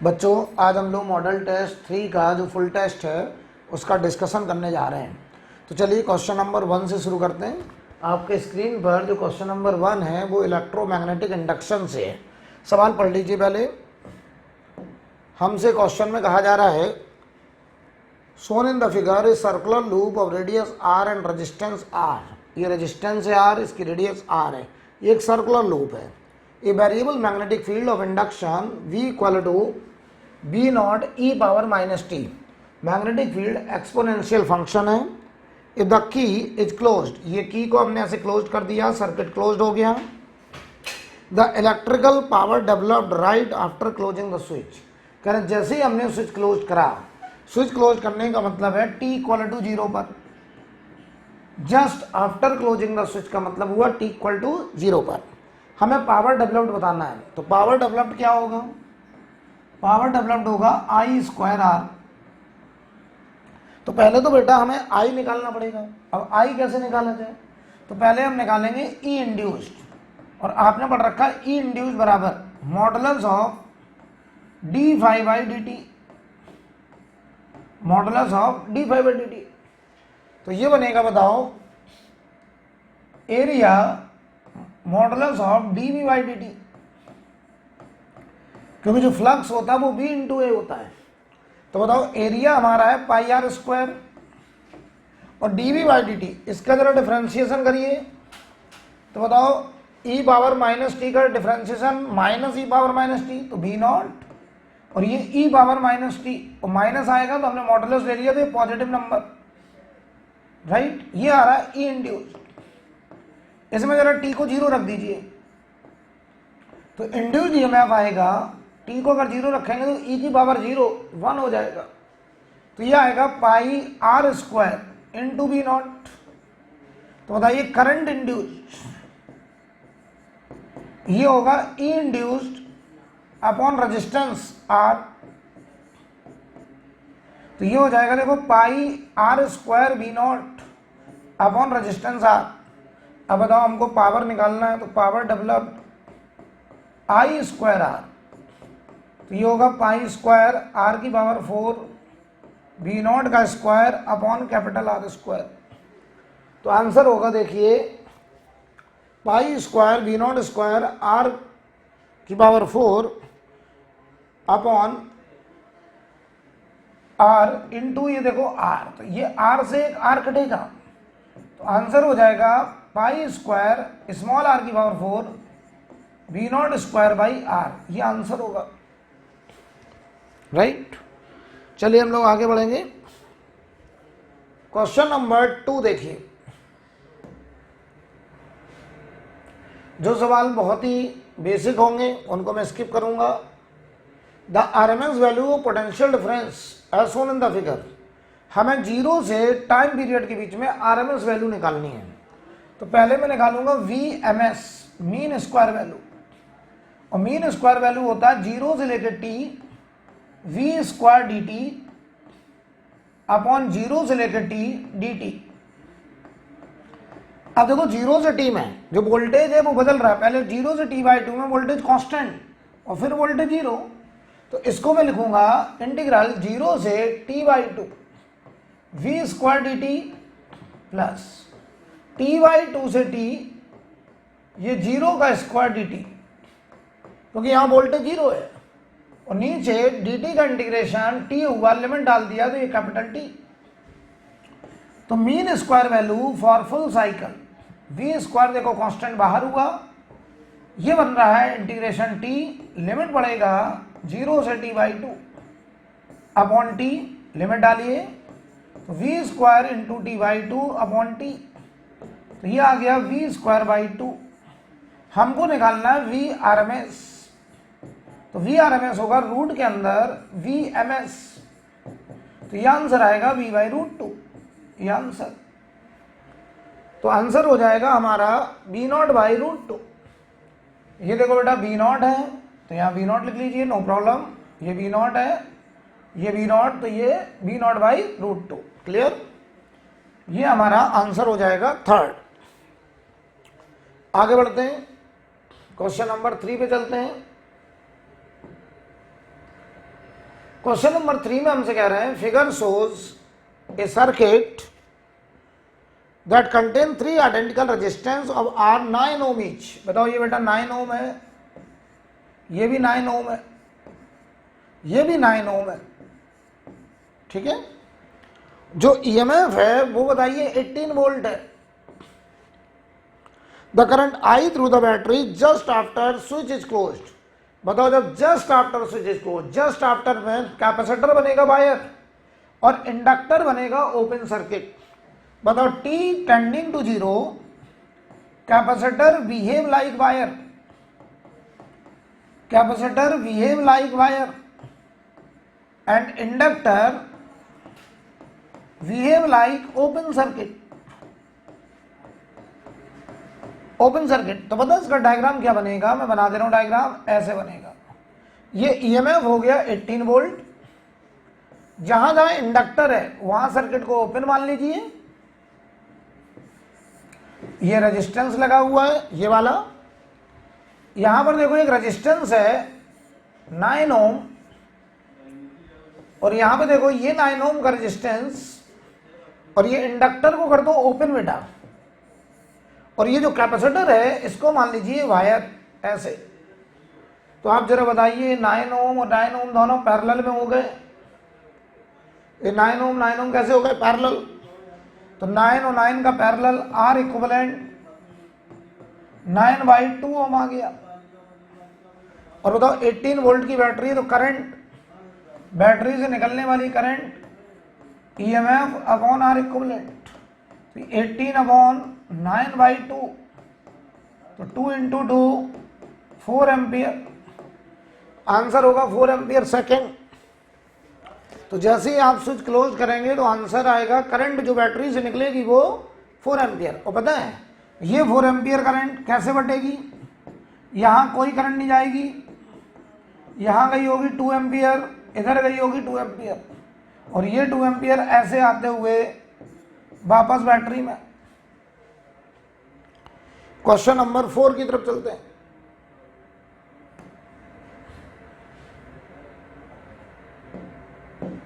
बच्चों आज हम लोग मॉडल टेस्ट 3 का जो फुल टेस्ट है उसका डिस्कशन करने जा रहे हैं। तो चलिए क्वेश्चन नंबर 1 से शुरू करते हैं। आपके स्क्रीन पर जो क्वेश्चन नंबर 1 है वो इलेक्ट्रोमैग्नेटिक इंडक्शन से है। सवाल पढ़ लीजिए। पहले हमसे क्वेश्चन में कहा जा रहा है shown in the figure is circular loop of radius R and resistance R. ये रेजिस्टेंस है आर, इसकी रेडियस आर है, ये एक सर्कुलर लूप है। A variable magnetic field of induction V equal to B naught e power minus t. Magnetic field exponential function है। If the key is closed, ये key को हमने ऐसे क्लोज कर दिया, सर्किट क्लोज्ड हो गया। The electrical power developed right after closing the switch. कह रहे जैसे ही हमने स्विच क्लोज करा, स्विच क्लोज करने का मतलब है टी इक्वल टू 0 पर। Just after closing the switch का मतलब हुआ टी इक्वल टू 0 पर। हमें पावर डेवलप्ड बताना है, तो पावर डेवलप्ड क्या होगा? पावर डेवलप्ड होगा आई स्क्वायर आर। तो पहले तो बेटा हमें आई निकालना पड़ेगा। अब आई कैसे निकाला जाए? तो पहले हम निकालेंगे ई इंड्यूस्ड, और आपने पढ़ रखा है ई इंड्यूस्ड बराबर modulus of D phi by D T, modulus of D phi by D T. तो ये बनेगा, बताओ, area modulus of D V by D T, क्योंकि जो फ्लक्स होता है वो बी इंटू ए होता है। तो बताओ एरिया हमारा है पाई आर स्क्वायर, और D V by D T इसका जरा डिफ्रेंशिएशन करिए। तो बताओ ई पावर माइनस टी का differentiation minus E power minus T, तो बी नॉट, और ये ई पावर माइनस टी, और माइनस आएगा तो हमने मॉडुलस ले लिया, तो ये पॉजिटिव नंबर, राइट। ये आ रहा है ई इंड्यूस्ड। इसमें जरा टी को 0 रख दीजिए, तो इंड्यूस्ड ईएमएफ आएगा, टी को अगर 0 रखेंगे तो ई की पावर 0 1 हो जाएगा। तो ये आएगा pi R square into B naught. तो बताइए करंट इंड्यूस्ड ये होगा E induced upon resistance R. तो ये हो जाएगा, देखो, pi R square B naught upon resistance R. अब बताओ हमको पावर निकालना है, तो power developed I square R, तो ये होगा पाई स्क्वायर आर की पावर 4 बी नॉट का square upon capital R square. तो आंसर होगा, देखिए, pi square B naught square R की पावर 4 अपॉन आर इंटू ये देखो आर, तो ये आर से एक आर कटेगा, तो आंसर हो जाएगा पाई स्क्वायर स्मॉल आर की power 4 B naught square by R. ये आंसर होगा, राइट। चलिए हम लोग आगे बढ़ेंगे। क्वेश्चन नंबर 2 देखिए। जो सवाल बहुत ही बेसिक होंगे उनको मैं स्किप करूंगा। The RMS value of potential difference as shown in the figure. हमें 0 से टाइम पीरियड के बीच में आरएमएस वैल्यू निकालनी है। तो पहले मैं निकालूंगा VMS, मीन स्क्वायर वैल्यू, और मीन स्क्वायर वैल्यू होता है 0 से लेकर t v square D T upon 0 से लेकर t dt। अब देखो 0 से t में जो वोल्टेज है वो बदल रहा है। पहले 0 से t बाई 2 में वोल्टेज कांस्टेंट और फिर वोल्टेज 0। तो इसको मैं लिखूंगा इंटीग्रल 0 से t by 2 v square D T plus t by 2 से t ये 0 का स्क्वायर डी टी, क्योंकि यहां वोल्टेज 0 है, और नीचे dt का इंटीग्रेशन t हुआ, लिमिट डाल दिया तो ये कैपिटल T। तो mean square value for full cycle v square, देखो कांस्टेंट बाहर हुआ, ये बन रहा है इंटीग्रेशन t, लिमिट बढ़ेगा 0 से t by 2 upon t, limit डालिए, तो v square into T by 2 upon T. तो ये आ गया v स्क्वायर बाई 2। हमको निकालना है VRMS, तो VRMS होगा रूट के अंदर VMS, तो ये आंसर आएगा v बाई रूट 2, ये आंसर। तो आंसर हो जाएगा हमारा b नॉट बाई रूट 2। ये देखो बेटा b नॉट है, तो यहाँ b नॉट लिख लीजिए, नो प्रॉब्लम। ये b नॉट है, ये b नॉट, तो ये b naught by root 2। Clear? ये हमारा आंसर हो जाएगा 3rd। आगे बढ़ते हैं, क्वेश्चन नंबर 3 पे चलते हैं। क्वेश्चन नंबर 3 में हमसे कह रहे हैं figure shows a circuit that contain 3 identical resistance of R 9 ohm each. बताओ ये बेटा 9 ओम है, ये भी 9 ओम है, ये भी 9 ओम है, ठीक है। जो ईएमएफ है वो बताइए 18 वोल्ट है। The current I through the battery just after switch is closed. बताओ जब just after switch is close, just after में कैपेसिटर बनेगा वायर और इंडक्टर बनेगा ओपन सर्किट। बताओ T tending to 0 capacitor behave like wire, capacitor behave like wire and inductor behave like open circuit. Open circuit तो पता है इसका diagram क्या बनेगा, मैं बना दे रहा हूं डायग्राम, ऐसे बनेगा। ये ईएमएफ हो गया 18 वोल्ट, जहां जहां इंडक्टर है वहां सर्किट को ओपन मान लीजिए। ये रेजिस्टेंस लगा हुआ है ये वाला, यहां पर देखो एक रेजिस्टेंस है 9 ओम और यहां पे देखो ये 9 ओम का रेजिस्टेंस और ये इंडक्टर को कर दो ओपन बेटा, और ये जो कैपेसिटर है इसको मान लीजिए वायर ऐसे। तो आप जरा बताइए 9 ओम और 9 ओम दोनों पैरेलल में हो गए। ये 9 ओम कैसे हो गए पैरेलल? तो 9 और 9 का पैरेलल आर इक्विवेलेंट 9/2 ओम आ गया। और बताओ 18 वोल्ट की बैटरी है तो करंट, बैटरी से निकलने वाली current EMF upon R equivalent 18 upon 9/2 तो 2 × 2 4 एम्पियर। आंसर होगा 4 एम्पियर सेकेंड। तो जैसे ही आप स्विच क्लोज करेंगे तो आंसर आएगा करंट जो बैटरी से निकलेगी वो 4 एम्पियर। और पता है ये 4 एम्पियर करंट कैसे बटेगी? यहां कोई करंट नहीं जाएगी, यहां गई होगी 2 एम्पियर, इधर गई होगी 2 एम्पियर और ये 2 एम्पियर ऐसे आते हुए वापस बैटरी में। क्वेश्चन नंबर 4 की तरफ चलते हैं।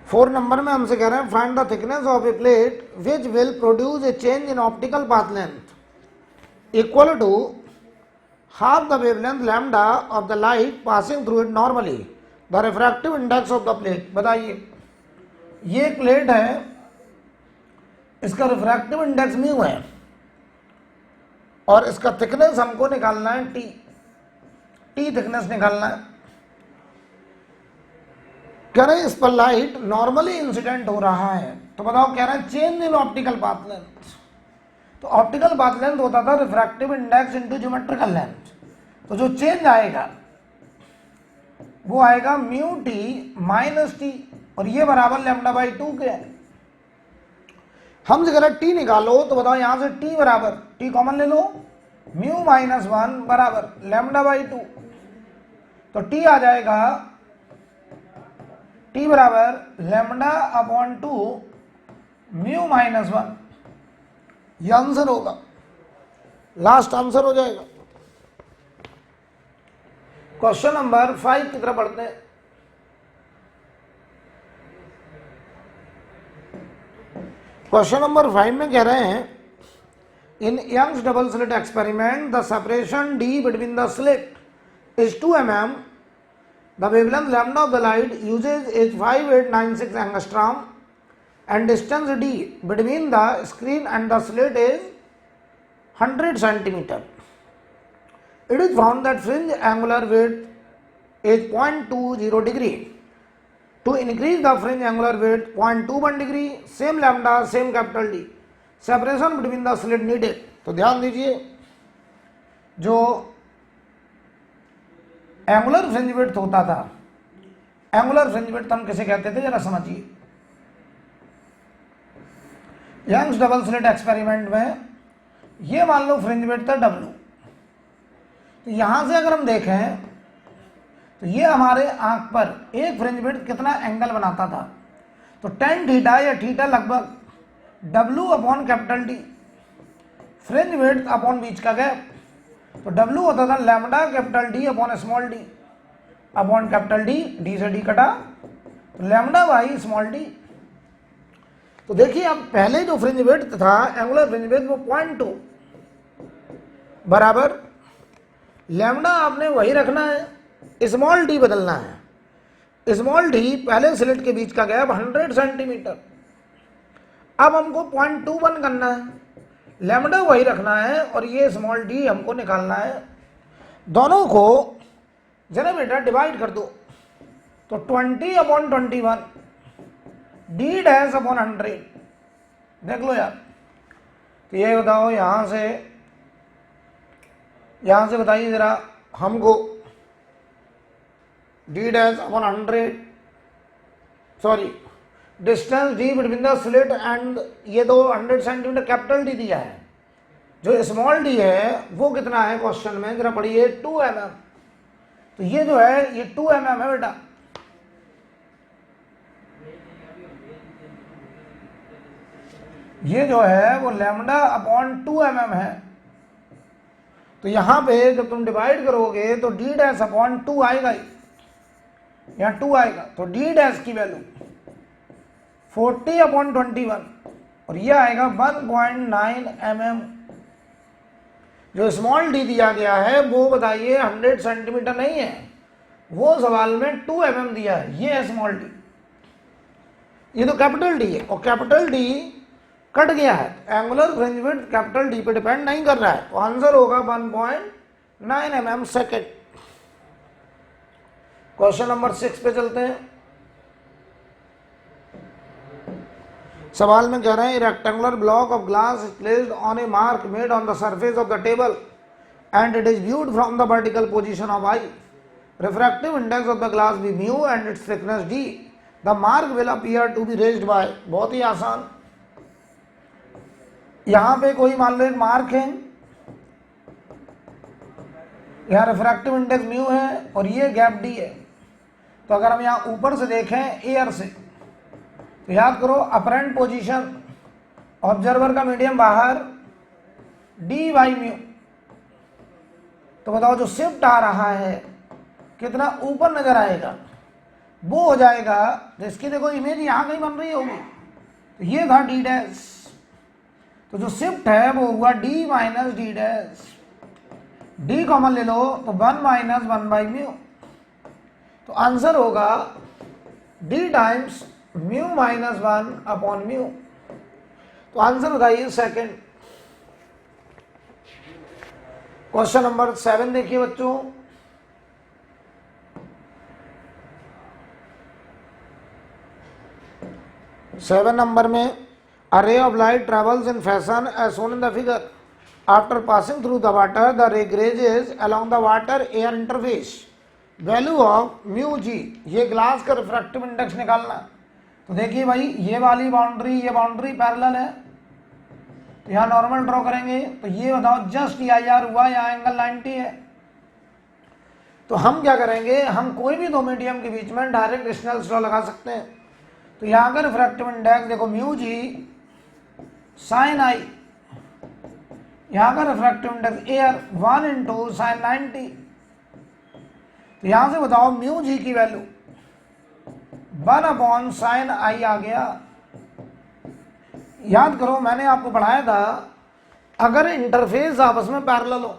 फोर नंबर में हमसे कह रहे हैं find the thickness of a plate which will produce a change in optical path length equal to half the wavelength lambda of the light passing through it normally the refractive index of the plate. बताइए ये plate है, इसका refractive index mu है और इसका thickness हमको निकालना है टी थिकनेस निकालना है। कह रहे हैं इस पर लाइट नॉर्मली इंसिडेंट हो रहा है, तो बताओ कह रहे हैं change in optical path length. तो ऑप्टिकल पाथ लेंथ होता था refractive index into geometrical length, तो जो चेंज आएगा वो आएगा म्यू टी माइनस टी और ये बराबर λ/2 के है। हम अगर टी निकालो तो बताओ यहां से टी बराबर, टी कॉमन ले लो, म्यू -1 बराबर λ/2 तो टी आ जाएगा टी बराबर λ/2 म्यू -1। ये आंसर होगा, लास्ट आंसर हो जाएगा। क्वेश्चन नंबर 5 की तरफ बढ़ते हैं। क्वेश्चन नंबर 5 में कह रहे हैं in Young's double slit experiment the separation D between the slit is 2 mm, the wavelength lambda of the light uses is 5896 angstrom and distance d between the screen and the slit is 100 centimeter. It is found that fringe angular width is 0.20 degree. To increase the fringe angular width 0.21 degree, same lambda, same capital D. Separation between the slit needed. तो ध्यान दीजिए जो angular fringe width होता था, angular fringe width हम किसे कहते थे जरा समझिए। यंग्स डबल स्लिट एक्सपेरिमेंट में ये मान लो फ्रिंज विड्थ था W, तो यहां से अगर हम देखें तो ये हमारे आंख पर एक फ्रिंज विड्थ कितना एंगल बनाता था, तो tan थीटा या थीटा लगभग W upon capital D, fringe width upon बीच का गैप, तो W होता था lambda capital D upon small d upon capital D, D से D कटा तो लैम्डा बाई स्मॉल डी। तो देखिए अब पहले जो फ्रिंज विड्थ था एंगुलर फ्रिंज विड्थ वो 0.2 बराबर लैम्डा आपने वही रखना है, स्मॉल डी बदलना है। स्मॉल डी पहले स्लिट के बीच का गैप 100 सेंटीमीटर, अब हमको 0.21 करना है, लैम्डा वही रखना है और ये स्मॉल डी हमको निकालना है। दोनों को जरा बेटा डिवाइड कर दो, तो 20/21 डी डैश अपॉन 100। देख लो यार, तो ये बताओ यहां से बताइए जरा हमको, D dash upon 100, sorry distance D between the slit and ये तो 100 सेंटीमीटर कैपिटल डी दिया है, जो स्मॉल डी है वो कितना है क्वेश्चन में जरा पढ़िए 2 mm। तो ये जो है ये 2 mm है बेटा। ये जो है वो लैम्डा अपॉन 2 mm है। तो यहां पे जब तुम डिवाइड करोगे तो डी डैश अपॉन 2 आएगा, यहां 2 आएगा, तो डी डैश की वैल्यू 40/21 और ये आएगा 1.9 mm। जो स्मॉल डी दिया गया है वो बताइए 100 सेंटीमीटर नहीं है, वो सवाल में 2 mm दिया है, ये है स्मॉल डी, ये तो कैपिटल डी है और कैपिटल डी कट गया है, angular fringe width capital D पे डिपेंड नहीं कर रहा है, तो आंसर होगा 1.9 mm सेकेंड। क्वेश्चन नंबर 6 पे चलते हैं। सवाल में कह रहे हैं rectangular block of glass is placed on a mark made on the surface of the table and it is viewed from the vertical position of eye. Refractive index of the glass be mu and its thickness D. The mark will appear to be raised by. बहुत ही आसान, यहां पे कोई मान लो एक mark है, यहां रिफ्रैक्टिव इंडेक्स म्यू है और ये गैप डी है। तो अगर हम यहां ऊपर से देखें एयर से, तो याद करो अपरेंट पोजीशन, ऑब्जर्वर का मीडियम बाहर, डी बाई म्यू। तो बताओ जो शिफ्ट आ रहा है कितना ऊपर नजर आएगा, वो हो जाएगा, जिसकी देखो इमेज यहां कहीं बन रही होगी, तो ये था डी डैश, तो जो शिफ्ट है वो हुआ D minus D dash. D common ले लो तो 1 माइनस 1 बाई म्यू, तो आंसर होगा D times mu minus 1 upon mu. तो आंसर बताइए सेकंड। क्वेश्चन नंबर 7 देखिए बच्चों। सेवन नंबर में a ray of light travels in fashion as shown in the figure. After passing through the water, the ray grazes along the water air interface. Value of mu g, ये glass का refractive index निकालना। तो देखिए भाई ये वाली boundary ये boundary parallel है, तो यहाँ नॉर्मल ड्रॉ करेंगे, तो ये बताओ जस्ट EIR हुआ, यहाँ एंगल 90 है। तो हम क्या करेंगे, हम कोई भी दो मीडियम के बीच में डायरेक्ट स्नेल्स लॉ लगा सकते हैं। तो यहाँ का रिफ्रैक्टिव इंडेक्स देखो म्यू जी साइन आई, यहां का refractive index air 1 into sine 90। तो यहां से बताओ म्यू जी की वैल्यू 1 अपॉन साइन आई आ गया। याद करो मैंने आपको पढ़ाया था, अगर इंटरफेस आपस में पैरेलल हो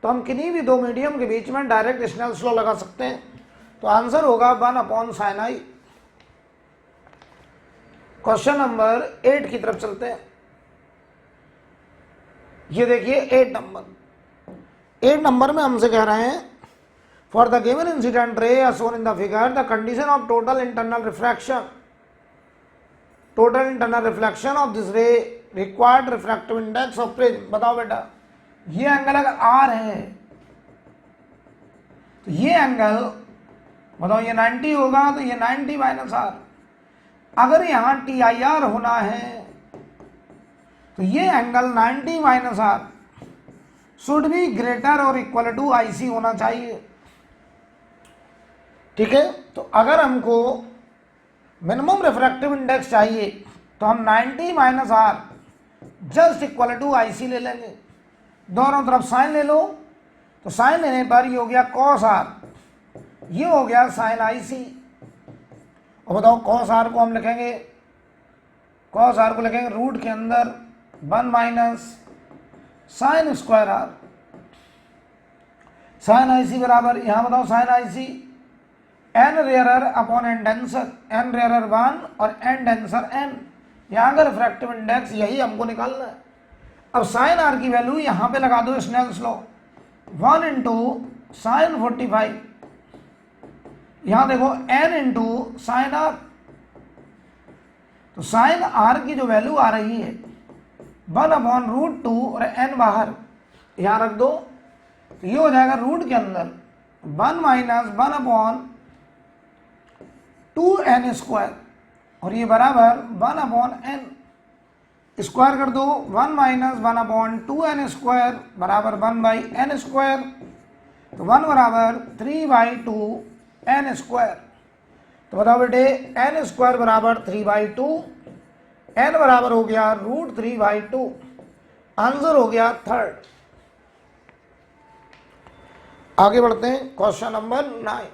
तो हम किन्हीं भी दो मीडियम के बीच में डायरेक्ट स्नेल्स लॉ लगा सकते हैं। तो आंसर होगा 1 अपॉन साइन आई। क्वेश्चन नंबर 8 की तरफ चलते हैं। ये देखिए 8 नंबर में हमसे कह रहे हैं for the given incident ray as shown in the figure the condition of total internal reflection of this ray required refractive index of prism. बताओ बेटा, ये एंगल अगर आर है तो ये एंगल बताओ ये 90 होगा, तो ये 90 माइनस आर। अगर यहां TIR होना है तो ये angle 90 minus R should be greater और इक्वल टू IC होना चाहिए। ठीक है, तो अगर हमको मिनिमम रिफ्रैक्टिव इंडेक्स चाहिए तो हम 90 minus R just equal to IC ले लेंगे। दोनों तरफ साइन ले लो, तो साइन लेने पर ये हो गया कॉस आर, ये हो गया साइन IC, और बताओ कॉस आर को हम लिखेंगे, कॉस आर को लिखेंगे रूट के अंदर 1 minus sine square R, sine I C बराबर, यहां बताओ sine I C N rarer upon N denser, N rarer 1 और एन डेंसर n, यहां का रिफ्रैक्टिव इंडेक्स यही हमको निकालना है। अब साइन आर की वैल्यू यहां पे लगा दो स्नेल्स लॉ, 1 इंटू साइन 45, यहां देखो n इंटू साइन आर, तो साइन आर की जो वैल्यू आ रही है 1 अपॉन रूट 2 और n बाहर यहां रख दो, तो ये हो जाएगा रूट के अंदर 1 माइनस 1 अपॉन 2n स्क्वायर, और ये बराबर 1 अपॉन n, स्क्वायर कर दो 1 माइनस 1 अपॉन 2n स्क्वायर बराबर 1 बाई n स्क्वायर, तो 1 बराबर 3 बाई 2 n स्क्वायर। तो बताओ बेटे n स्क्वायर बराबर 3 बाई 2, n बराबर हो गया रूट 3 बाई 2, आंसर हो गया 3rd। आगे बढ़ते हैं क्वेश्चन नंबर 9।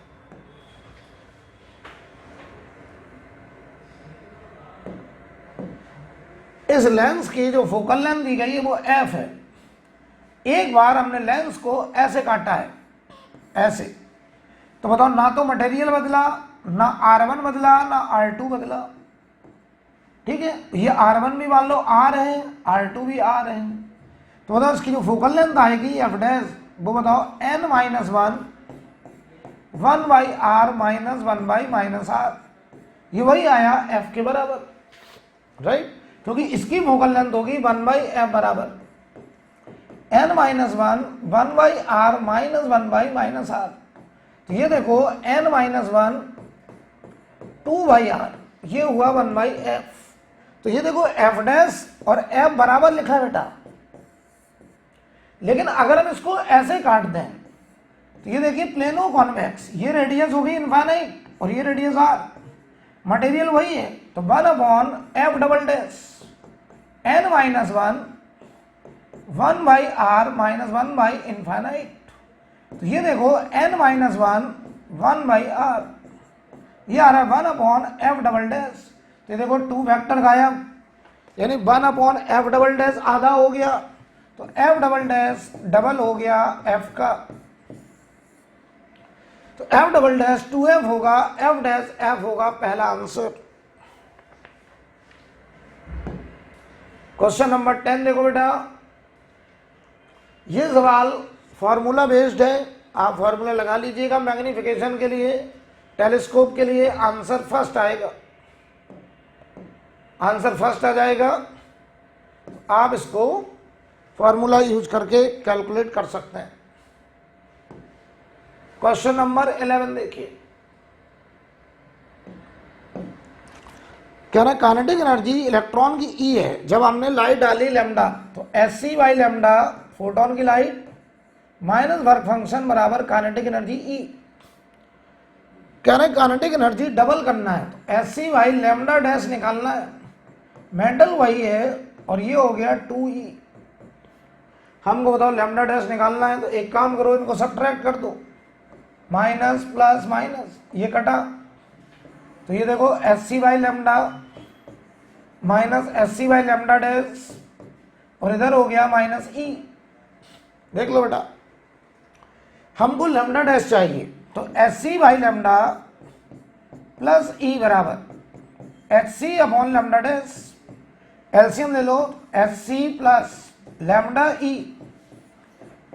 इस लेंस की जो फोकल लेंथ दी गई है वो f है। एक बार हमने लेंस को ऐसे काटा है, ऐसे, तो बताओ ना तो मटेरियल बदला, ना R1 बदला, ना R2 बदला, ठीक है। ये R1 भी मान लो R है, R2 भी R है, तो बताओ इसकी जो फोकल लेंथ आएगी f डैश, वो बताओ n minus 1 by R minus 1 by minus R, ये वही आया f के बराबर, राइट, क्योंकि इसकी फोकल लेंथ होगी 1 बाई एफ बराबर n minus 1 by R minus 1 by minus R, तो ये देखो n माइनस 1 2 बाई आर, ये हुआ 1 बाई एफ, तो ये देखो एफ डैश और एफ बराबर लिखा है बेटा। लेकिन अगर हम इसको ऐसे काट दें तो ये देखिए प्लेनो कॉन्वेक्स, ये रेडियस होगी इनफाइनाइट और ये रेडियस आर, मटेरियल वही है, तो 1 upon F double dash n minus 1 by R minus 1 by infinite, तो ये देखो n माइनस 1 बाई आर, ये आ रहा है 1 अपॉन एफ डबल डैश, तो ये देखो 2 फैक्टर गायब, यानी 1 अपॉन एफ डबल डैश आधा हो गया, तो एफ डबल डैश डबल हो गया एफ का, तो एफ डबल डैश 2f होगा, एफ डैश एफ होगा पहला आंसर। क्वेश्चन नंबर 10 देखो बेटा, ये सवाल फॉर्मूला बेस्ड है, आप फॉर्मूला लगा लीजिएगा मैग्नीफिकेशन के लिए, टेलीस्कोप के लिए आंसर फर्स्ट आएगा, आंसर फर्स्ट आ जाएगा, आप इसको फॉर्मूला यूज करके कैलकुलेट कर सकते हैं। क्वेश्चन नंबर 11 देखिए, कह रहा है काइनेटिक एनर्जी इलेक्ट्रॉन की ई है, जब हमने लाइट डाली लैम्डा, तो S C by lambda photon की लाइट माइनस वर्क फंक्शन बराबर काइनेटिक एनर्जी ई। कह रहे हैं काइनेटिक एनर्जी डबल करना है, तो S C by lambda dash निकालना है, मेटल वही है और ये हो गया 2e, हमको बताओ लैम्डा डैश निकालना है, तो एक काम करो इनको सब्ट्रैक्ट कर दो, माइनस प्लस माइनस ये कटा, तो ये देखो S C by lambda minus S C by lambda dash, और इधर हो गया माइनस ई। देख लो बेटा, हमको लैम्डा डैश चाहिए, तो S C by lambda plus E बराबर H C upon lambda dash, LCM ले लो, H C plus lambda E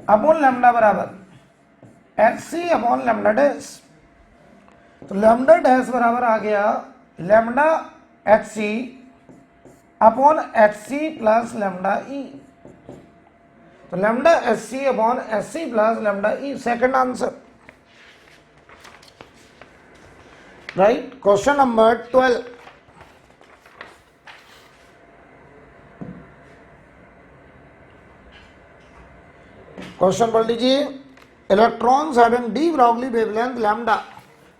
upon lambda बराबर H C upon lambda dash, तो लैम्डा डैश बराबर आ गया lambda H C upon H C plus lambda E, तो lambda H C upon H C plus lambda E, second answer, right. Question number 12, question पढ़ लीजिए, electrons having de Broglie wavelength lambda,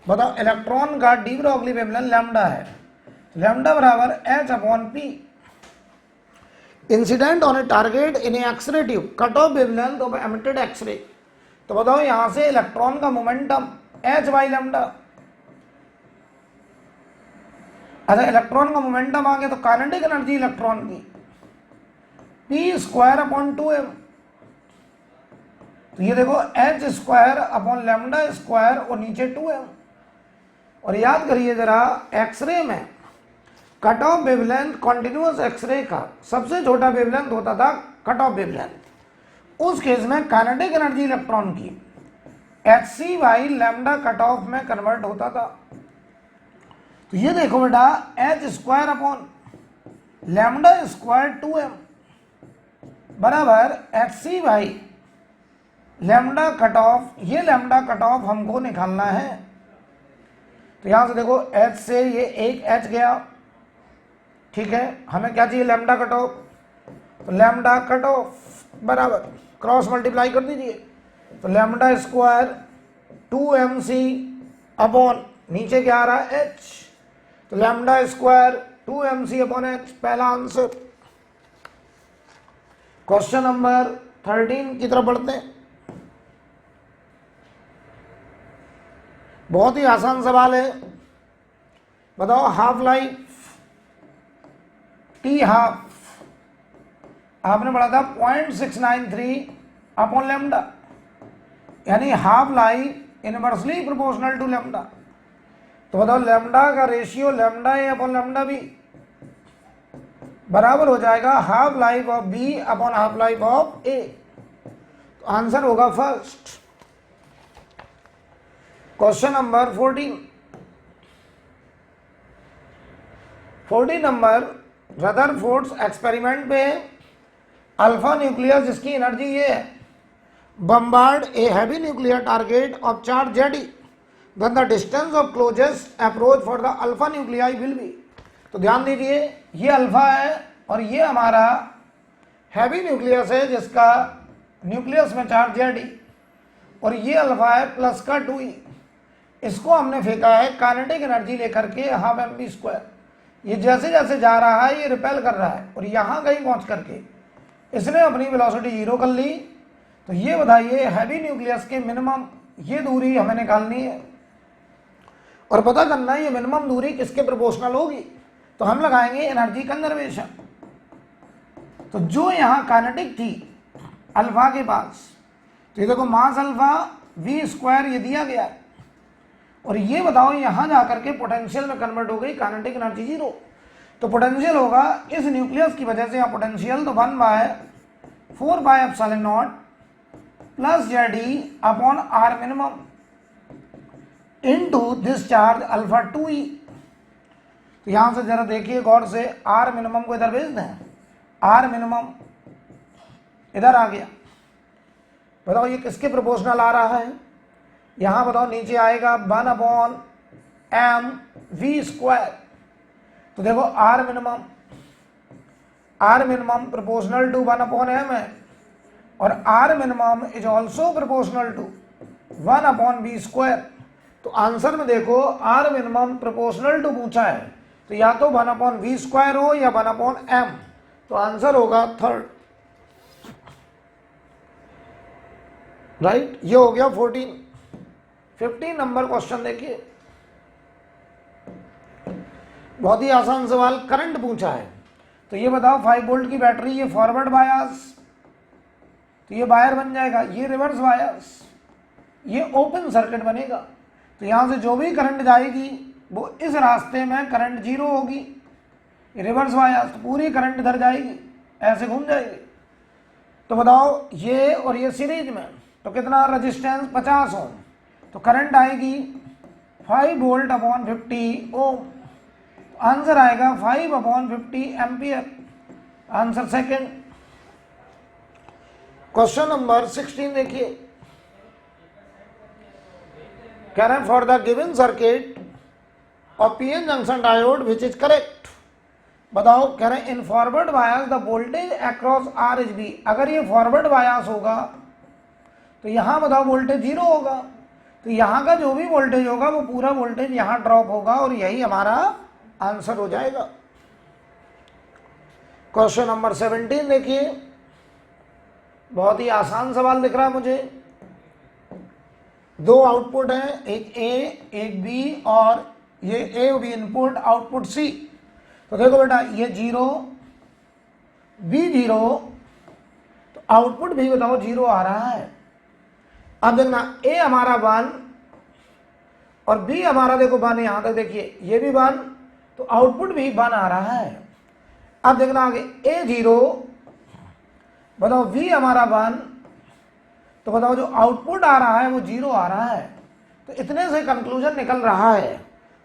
बताओ electron का de Broglie wavelength lambda है, lambda बराबर H upon P, incident on a target in x-ray tube, cut off wavelength of emitted x-ray, तो बताओ यहां से इलेक्ट्रॉन का मोमेंटम एच बाई लैम्डा, अच्छा इलेक्ट्रॉन का मोमेंटम आ गया तो काइनेटिक एनर्जी इलेक्ट्रॉन की p स्क्वायर अपॉन 2m। तो ये देखो h square upon lambda square और नीचे 2m। और याद करिए जरा एक्सरे में cut off wavelength continuous x-ray का सबसे छोटा वेवलेंथ होता था कट ऑफ वेवलेंथ। उस केस में काइनेटिक एनर्जी इलेक्ट्रॉन की hc by lambda cut off में कन्वर्ट होता था। तो ये देखो बेटा h square upon lambda square 2m बराबर hc by lambda cut off. ये लैम्डा कट ऑफ हमको निकालना है। तो यहां से देखो h से ये एक h गया, ठीक है। हमें क्या चाहिए लैम्डा कट ऑफ, तो लैम्डा कट ऑफ बराबर क्रॉस मल्टीप्लाई कर दीजिए। तो लैम्डा स्क्वायर 2mc अपॉन नीचे क्या आ रहा है h, तो lambda square 2mc upon h पहला आंसर। क्वेश्चन नंबर 13 की तरफ बढ़ते हैं। बहुत ही आसान सवाल है। बताओ हाफ लाइफ टी हाफ आपने पढ़ा था 0.693 अपॉन लैम्डा, यानी half life inversely proportional to lambda. तो बताओ लैम्डा का ratio lambda A upon lambda B बराबर हो जाएगा half life of B upon half life of A. तो आंसर होगा first. Question number 14 number Rutherford's experiment पे अल्फा न्यूक्लियस जिसकी एनर्जी ये है bombard a heavy nuclear target of charge ZD when the distance of closest approach for the alpha nuclei will be. तो ध्यान दीजिए ये अल्फा है और ये हमारा हैवी न्यूक्लियस है जिसका न्यूक्लियस में चार्ज जेडी, और ये अल्फा है प्लस का 2e। इसको हमने फेंका है काइनेटिक एनर्जी लेकर के हाफ mv स्क्वायर। ये जैसे जैसे जा रहा है ये रिपेल कर रहा है और यहाँ कहीं पहुँच करके इसने अपनी वेलोसिटी 0 कर ली। तो ये बताइए हैवी न्यूक्लियस के मिनिमम ये दूरी हमें निकालनी है और पता करना है ये मिनिमम दूरी किसके प्रोपोर्शनल होगी। तो हम लगाएंगे एनर्जी कंजर्वेशन। तो जो यहाँ काइनेटिक थी अल्फा के पास, तो ये देखो मास अल्फा v स्क्वायर ये दिया गया है और ये बताओ यहाँ जाकर के पोटेंशियल में कन्वर्ट हो गई काइनेटिक एनर्जी 0। तो पोटेंशियल होगा इस न्यूक्लियस की वजह से यहाँ पोटेंशियल तो 1/4 pi epsilon naught plus ZD upon R minimum into this charge alpha 2e। तो यहां से जरा देखिए गौर से आर मिनिमम को इधर भेज दें, आर मिनिमम इधर आ गया। बताओ ये किसके प्रोपोर्शनल आ रहा है, यहां बताओ नीचे आएगा 1/m v स्क्वायर। तो देखो are minimum proportional to 1/m है और R minimum is also proportional to 1/v square. तो आंसर में देखो आर मिनिमम प्रोपोर्शनल टू पूछा है, तो या तो 1/v स्क्वायर हो या 1/m। तो आंसर होगा थर्ड, राइट। ये हो गया 14। 15 नंबर क्वेश्चन देखिए, बहुत ही आसान सवाल, करंट पूछा है। तो ये बताओ 5 वोल्ट की बैटरी, ये फॉरवर्ड बायस, तो ये वायर बन जाएगा, ये रिवर्स बायस, ये ओपन सर्किट बनेगा। तो यहां से जो भी करंट जाएगी वो इस रास्ते में करंट 0 होगी। रिवर्स बायस तो पूरी करंट इधर जाएगी, ऐसे घूम जाएगी। तो बताओ ये और ये सीरीज में, तो कितना रेजिस्टेंस 50 ओम, तो करंट आएगी 5 वोल्ट अपॉन 50 ओम। आंसर आएगा 5/50 ampere. Answer second. Question number 16 देखिए, कह रहे हैं for the given circuit of PN junction diode which is correct. बताओ, कह रहे हैं in forward bias the voltage across R is B. अगर ये फॉरवर्ड बायस होगा तो यहां बताओ वोल्टेज 0 होगा, तो यहां का जो भी वोल्टेज होगा वो पूरा वोल्टेज यहां ड्रॉप होगा और यही हमारा आंसर हो जाएगा। क्वेश्चन नंबर 17 देखिए, बहुत ही आसान सवाल दिख रहा है मुझे। 2 आउटपुट हैं, एक ए एक बी और ये A B input output C. तो देखो बेटा ये 0 बी 0, तो आउटपुट भी बताओ 0 आ रहा है। अब देखना ए हमारा 1 और बी हमारा देखो 1, यहां तक देखिए ये भी 1, तो आउटपुट भी 1 आ रहा है। अब देखना आगे ए 0, बताओ बी हमारा 1, तो बताओ जो आउटपुट आ रहा है वो 0 आ रहा है। तो इतने से कंक्लूजन निकल रहा है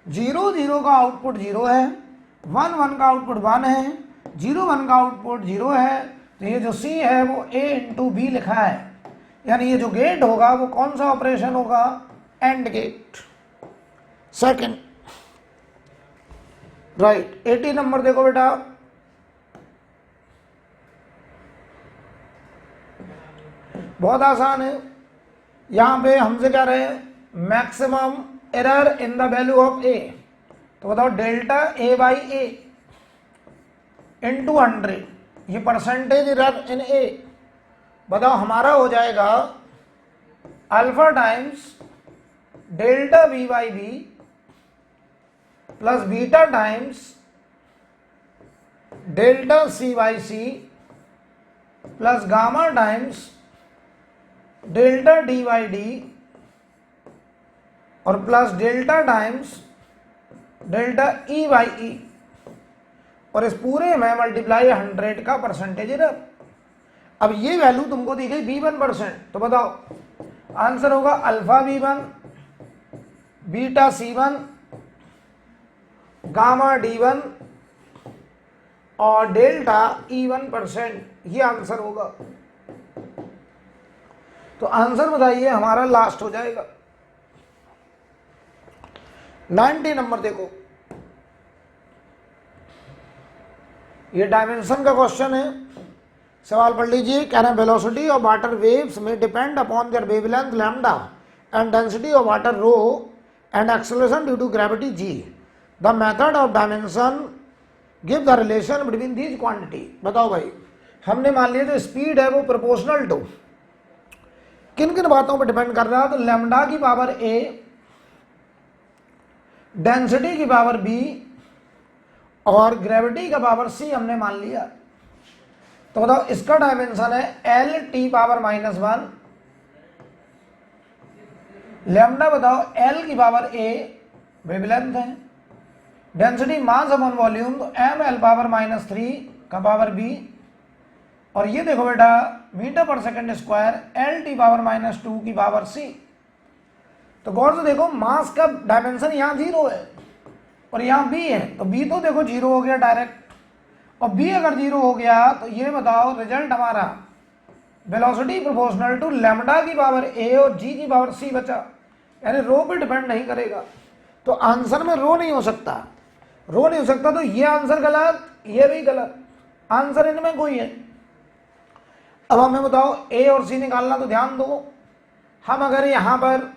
0 0 का आउटपुट 0 है, 1 1 का आउटपुट 1 है, 0 1 का आउटपुट 0 है। तो ये जो सी है वो ए इंटू बी लिखा है, यानी ये जो गेट होगा वो कौन सा ऑपरेशन होगा, AND gate. Second right 80 number देखो बेटा, बहुत आसान है। यहां पे हमसे क्या रहे, maximum error in the value of A, तो बताओ delta A by A into 100, ये परसेंटेज एरर इन ए। बताओ हमारा हो जाएगा alpha times delta B by B plus beta times delta C by C plus gamma times delta D by D और plus delta times delta E by E, और इस पूरे में मल्टीप्लाई 100 का परसेंटेज एरर। अब ये वैल्यू तुमको दी गई B1%, तो बताओ आंसर होगा alpha B1 beta C1 gamma D1 और डेल्टा E1%, ये आंसर होगा। तो आंसर बताइए हमारा लास्ट हो जाएगा 90 नंबर। देखो ये डायमेंशन का क्वेश्चन है, सवाल पढ़ लीजिए। कह रहे हैं वेलोसिटी ऑफ वाटर वेव्स में depend upon their wavelength lambda and density of water rho and acceleration due to gravity G. The method of dimension give the relation between these quantity. बताओ भाई, हमने मान लिया जो स्पीड है वो proportional to किन किन बातों पर डिपेंड कर रहा है, तो लैम्डा की पावर ए, डेंसिटी की पावर बी और ग्रेविटी का पावर सी हमने मान लिया। तो बताओ इसका डायमेंशन है एल टी पावर -1, लैम्डा बताओ एल की पावर ए वेवलेंथ है, डेंसिटी मास अपॉन वॉल्यूम तो एम एल पावर -3 का पावर बी, और ये देखो बेटा मीटर पर second square L T power -2 की पावर सी। तो गौर से देखो मास का डायमेंशन यहाँ 0 है और यहाँ b है, तो b तो देखो 0 हो गया डायरेक्ट, और b अगर 0 हो गया तो ये बताओ रिजल्ट हमारा वेलोसिटी प्रोपोर्शनल टू लैम्डा की पावर a और g की पावर c बचा, यानी रो पे डिपेंड नहीं करेगा। तो आंसर में रो नहीं हो सकता, रो नहीं हो सकता, तो ये आंसर गलत, ये भी गलत, आंसर इनमें कोई है। अब हमें बताओ a और c निकालना, तो ध्यान दो हम अगर यहां पर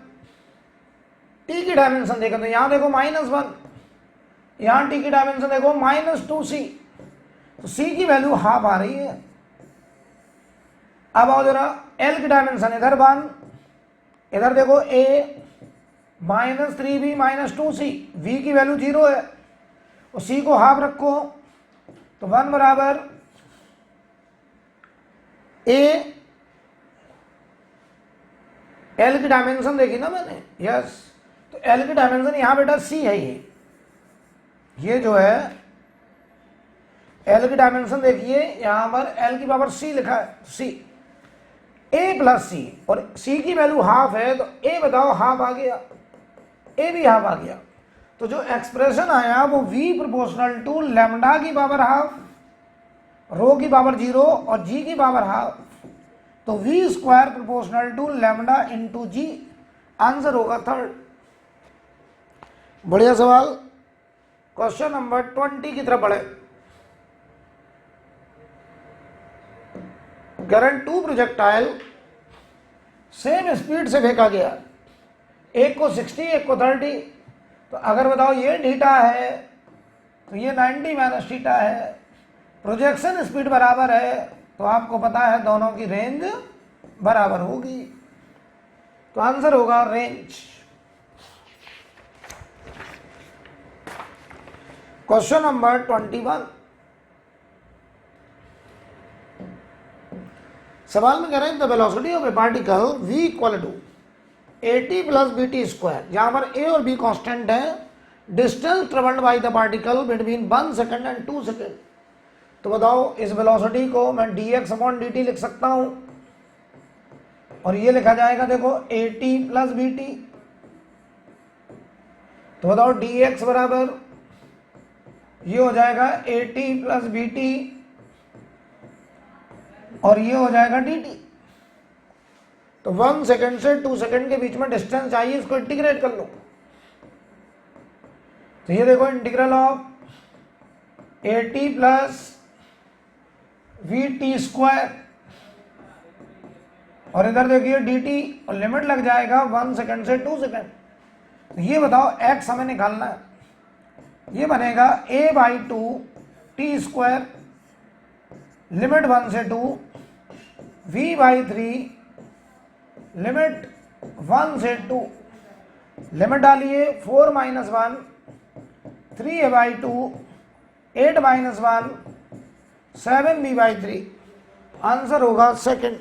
t की डायमेंशन देखें तो यहां देखो -1, यहां t की डायमेंशन देखो -2c, तो c की वैल्यू हाफ आ रही है। अब आओ जरा l की डायमेंशन इधर 1, इधर देखो a -3b -2c, v की वैल्यू 0 है और c को हाफ रखो तो 1 बराबर a, l की डायमेंशन देखी ना मैंने, यस, तो l की डायमेंशन यहां बेटा c है, ये जो है l की डायमेंशन देखिए यहां पर l की पावर c लिखा है, c a प्लस c, और c की वैल्यू हाफ है तो a बताओ हाफ आ गया, a भी हाफ आ गया। तो जो एक्सप्रेशन आया वो v प्रोपोर्शनल टू लैम्डा की पावर हाफ, रो की पावर 0 और g की पावर हाफ, तो v square proportional to lambda into G, answer होगा थर्ड। बढ़िया सवाल। क्वेश्चन नंबर 20 की तरफ बढ़े। करंट 2 प्रोजेक्टाइल सेम स्पीड से फेंका गया, एक को 60 एक को 30, तो अगर बताओ ये थीटा है तो ये 90 माइनस थीटा है, प्रोजेक्शन स्पीड बराबर है, तो आपको पता है दोनों की रेंज बराबर होगी, तो आंसर होगा रेंज। क्वेश्चन नंबर 21, सवाल में कह रहे हैं the velocity of a particle v equal to at plus bt square, जहां पर a और b कांस्टेंट है, distance travelled by the particle between 1 second and 2 second. तो बताओ इस वेलोसिटी को मैं dx अपॉन dt लिख सकता हूं, और ये लिखा जाएगा देखो at प्लस bt। तो बताओ dx बराबर ये हो जाएगा at प्लस bt, और ये हो जाएगा dt। तो 1 सेकंड से 2 सेकंड के बीच में डिस्टेंस चाहिए, इसको इंटीग्रेट कर लो। तो ये देखो integral of at plus vt square, और इधर देखिए dt, और लिमिट लग जाएगा 1 सेकंड से 2 सेकंड। तो ये बताओ x हमें निकालना है, ये बनेगा a by 2 t square, limit 1 से 2, v बाई 3, लिमिट 1 से 2, लिमिट डालिए 4 minus 1, 3a by 2, 8 minus 1, 7b by 3। Answer होगा सेकंड।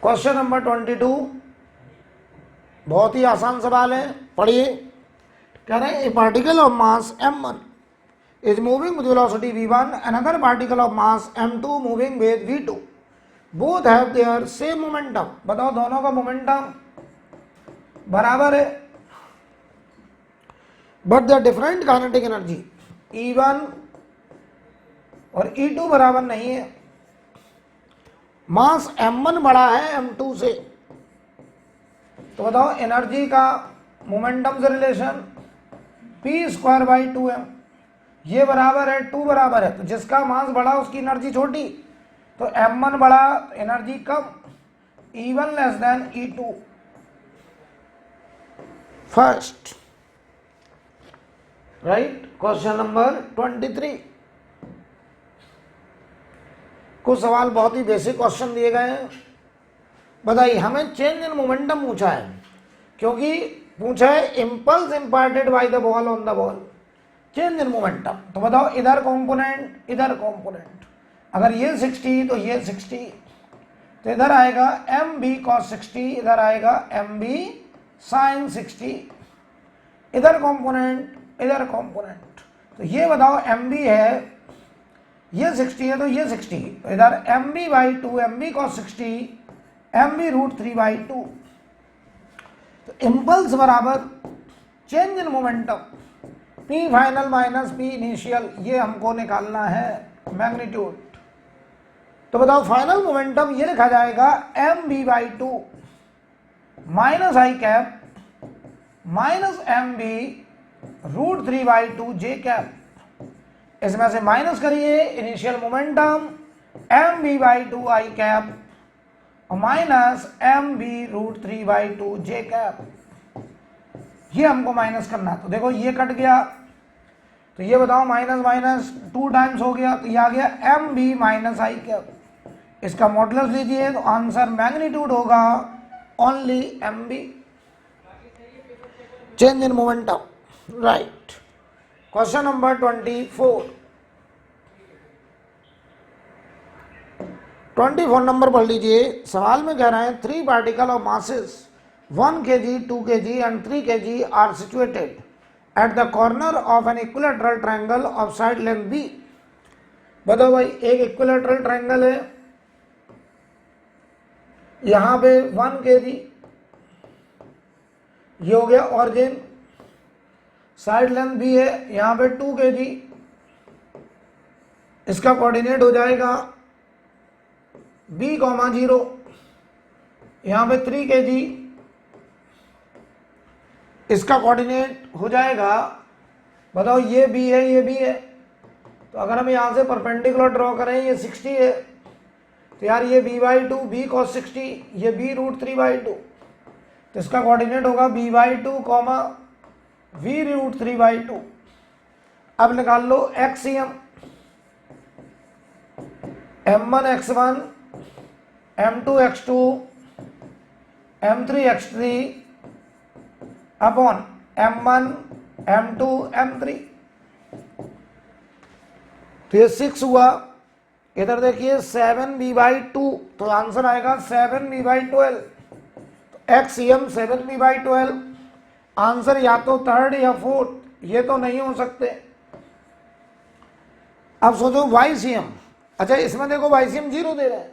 क्वेश्चन नंबर 22, बहुत ही आसान सवाल है, पढ़िए। कह रहे हैं ए particle of mass m1 is moving with velocity v1, another particle of mass m2 moving with v2, both have their same momentum। बताओ दोनों का मोमेंटम बराबर है, but the different kinetic energy E1 और E2 बराबर नहीं है। मास m1 बड़ा है m2 से, तो बताओ एनर्जी का मोमेंटम से relation p square by 2m, ये बराबर है 2 बराबर है, तो जिसका मास बड़ा उसकी एनर्जी छोटी, तो m1 बड़ा एनर्जी कम, E1 less than E2। First right. Question number 23, कुछ सवाल बहुत ही बेसिक क्वेश्चन दिए गए हैं। बताइए, हमें चेंज इन मोमेंटम पूछा है, क्योंकि पूछा है impulse imparted by the ball on the ball, change in momentum. तो बताओ इधर कंपोनेंट इधर कंपोनेंट, अगर ये 60 तो ये 60, तो इधर आएगा mb cos 60, इधर आएगा mb sin 60, इधर कंपोनेंट इधर कंपोनेंट। तो ये बताओ mb है, ये 60 है, तो ये 60, तो इधर mb by 2 mb cos 60, mb root 3 by 2। तो इम्पल्स बराबर change in momentum p final minus p initial, ये हमको निकालना है मैग्नीट्यूड। तो बताओ फाइनल मोमेंटम ये लिखा जाएगा mb by 2 minus I cap minus mb root 3 by 2 J cap. इसमें से माइनस करिए initial momentum mb by 2 I cap और minus mb root 3 by 2 J cap, ये हमको माइनस करना। तो देखो ये कट गया, तो ये बताओ माइनस माइनस 2 टाइम्स हो गया, तो ये आ गया mb माइनस आई कैप। इसका मॉडुलस लीजिए, तो आंसर मैग्नीट्यूड होगा only mb, change in momentum. Right. Question number 24 number पढ़ लीजिए। सवाल में कह रहे हैं 3 particle of masses 1 kg, 2 kg and 3 kg are situated at the corner of an equilateral triangle of side length b। बताओ भाई, एक इक्विलैटरल ट्रायंगल है, यहां पे 1 kg, ये हो गया ऑरिजिन, साइड लेंथ भी है यहां पे 2 kg, इसका कोऑर्डिनेट हो जाएगा b, 0, यहां पे 3 kg, इसका कोऑर्डिनेट हो जाएगा, बताओ ये b है ये b है, तो अगर हम यहां से परपेंडिकुलर ड्रॉ करें, ये 60 है, तो यार ये b बाई 2 b cos 60, ये b रूट 3 बाई 2, तो इसका कोऑर्डिनेट होगा b by 2 v root 3 by 2। अब निकाल लो axiom, m1 x1 m2 x2 m3 x3 upon m1 m2 m3, तो ये 6 हुआ। इधर देखिए 7b/2, तो आंसर आएगा 7b/12। तो एक्ससीएम 7b/12, आंसर या तो थर्ड या फोर्थ, ये तो नहीं हो सकते। अब सोचो YCM, अच्छा इसमें देखो YCM 0 दे रहे हैं,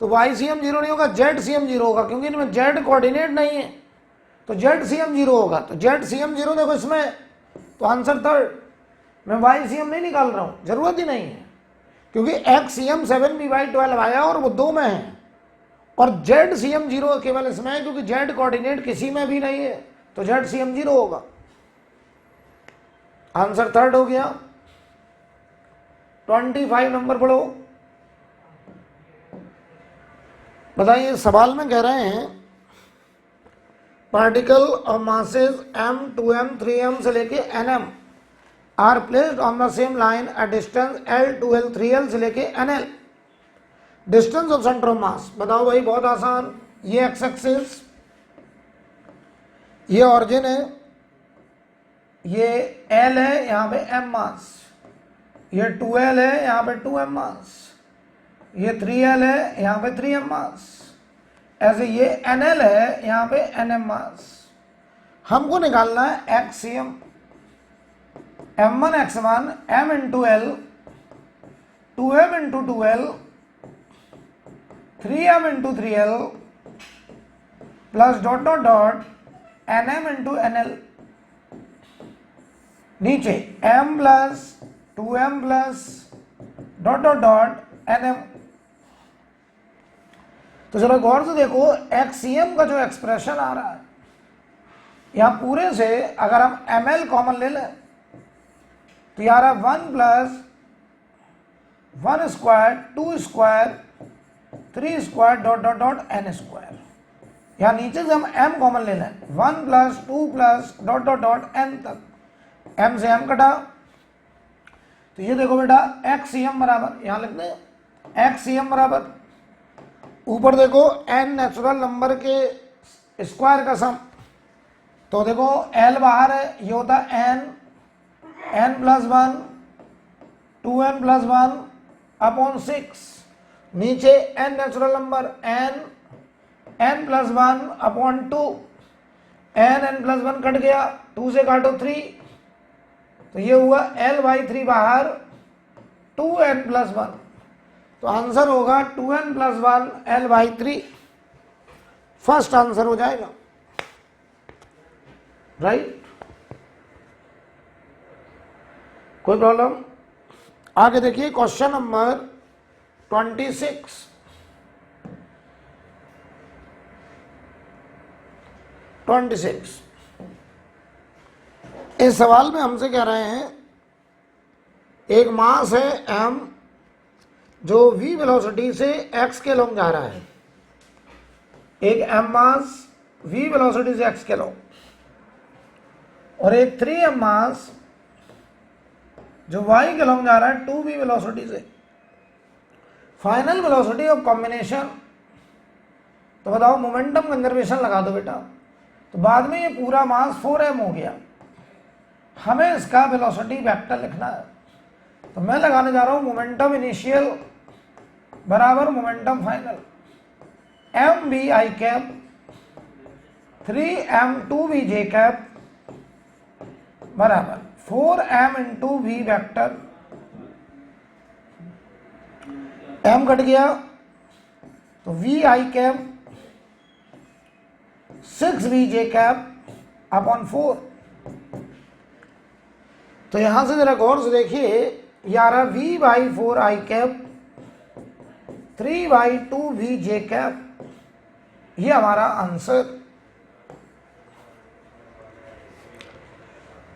तो YCM 0 नहीं होगा, ZCM 0 होगा, क्योंकि इनमें Z कोऑर्डिनेट नहीं है, तो ZCM 0 होगा। तो ZCM 0 देखो इसमें, तो आंसर थर्ड। मैं YCM नहीं निकाल रहा हूं, जरूरत ही नहीं है, क्योंकि XCM 7b/12 आया और वो 2 में है, और ZCM 0 केवल इसमें है क्योंकि Z कोऑर्डिनेट किसी में भी नहीं है, तो ZCM 0 होगा। आंसर थर्ड हो गया। 25 नंबर पढ़ो। बताइए, सवाल में कह रहे हैं particle of masses m, 2m, 3m से लेके nm are placed on the same line at distance l, 2l, 3l से लेके nl। Distance of centre of mass बताओ भाई, बहुत आसान। ये एक्स एक्सिस, ये ऑरिजिन है, ये l है, यहां पे m मास, ये 2l है, यहां पे 2m मास, ये 3l है, यहां पे 3m मास, ऐसे ये nl है, यहां पे nm मास। हमको निकालना है एक्ससीएम। m1 x1 m into l, 2m into 2l, 3m into 3l plus dot dot dot nm into nl। नीचे m plus 2m plus dot dot dot nm। तो चलो गौर से देखो, एक्ससीएम का जो एक्सप्रेशन आ रहा है, यहां पूरे से अगर हम ml कॉमन ले लें तो यार 1 plus 1 square 2 square 3 square dot dot dot n square. यहां नीचे से हम m कॉमन ले लें, 1 plus 2 plus dot dot dot n तक, m से m कटा, तो ये देखो बेटा एक्ससीएम बराबर, यहां लिख दें एक्ससीएम बराबर, ऊपर देखो n नेचुरल नंबर के स्क्वायर का सम, तो देखो l बाहर है, ये होता है n plus 1 2n plus 1 upon 6, नीचे n natural number n plus 1 upon 2, n plus 1 cut गया, 2 से काटो 3, तो ये हुआ l/3 बाहर 2n प्लस 1, तो आंसर होगा 2n plus 1 l/3। First answer हो जाएगा, राइट। कोई प्रॉब्लम? आगे देखिए क्वेश्चन नंबर 26। इस सवाल में हमसे कह रहे हैं एक मास है m जो v वेलोसिटी से x के लॉन्ग जा रहा है, एक m मास v वेलोसिटी से x के लॉन्ग, और एक 3m मास जो y के लॉन्ग जा रहा है 2v वेलोसिटी से। फाइनल वेलोसिटी ऑफ कॉम्बिनेशन, तो बताओ मोमेंटम कंजर्वेशन लगा दो बेटा, तो बाद में ये पूरा मास 4m हो गया, हमें इसका वेलोसिटी वेक्टर लिखना है, तो मैं लगाने जा रहा हूं मोमेंटम इनिशियल बराबर momentum final, m v I cap 3m 2v j cap बराबर 4m into v vector, m cut गया तो v I cap 6v j cap upon 4। तो यहां से जरा गौर से देखिए, यार v/4 I cap 3/2v j cap, ये हमारा आंसर।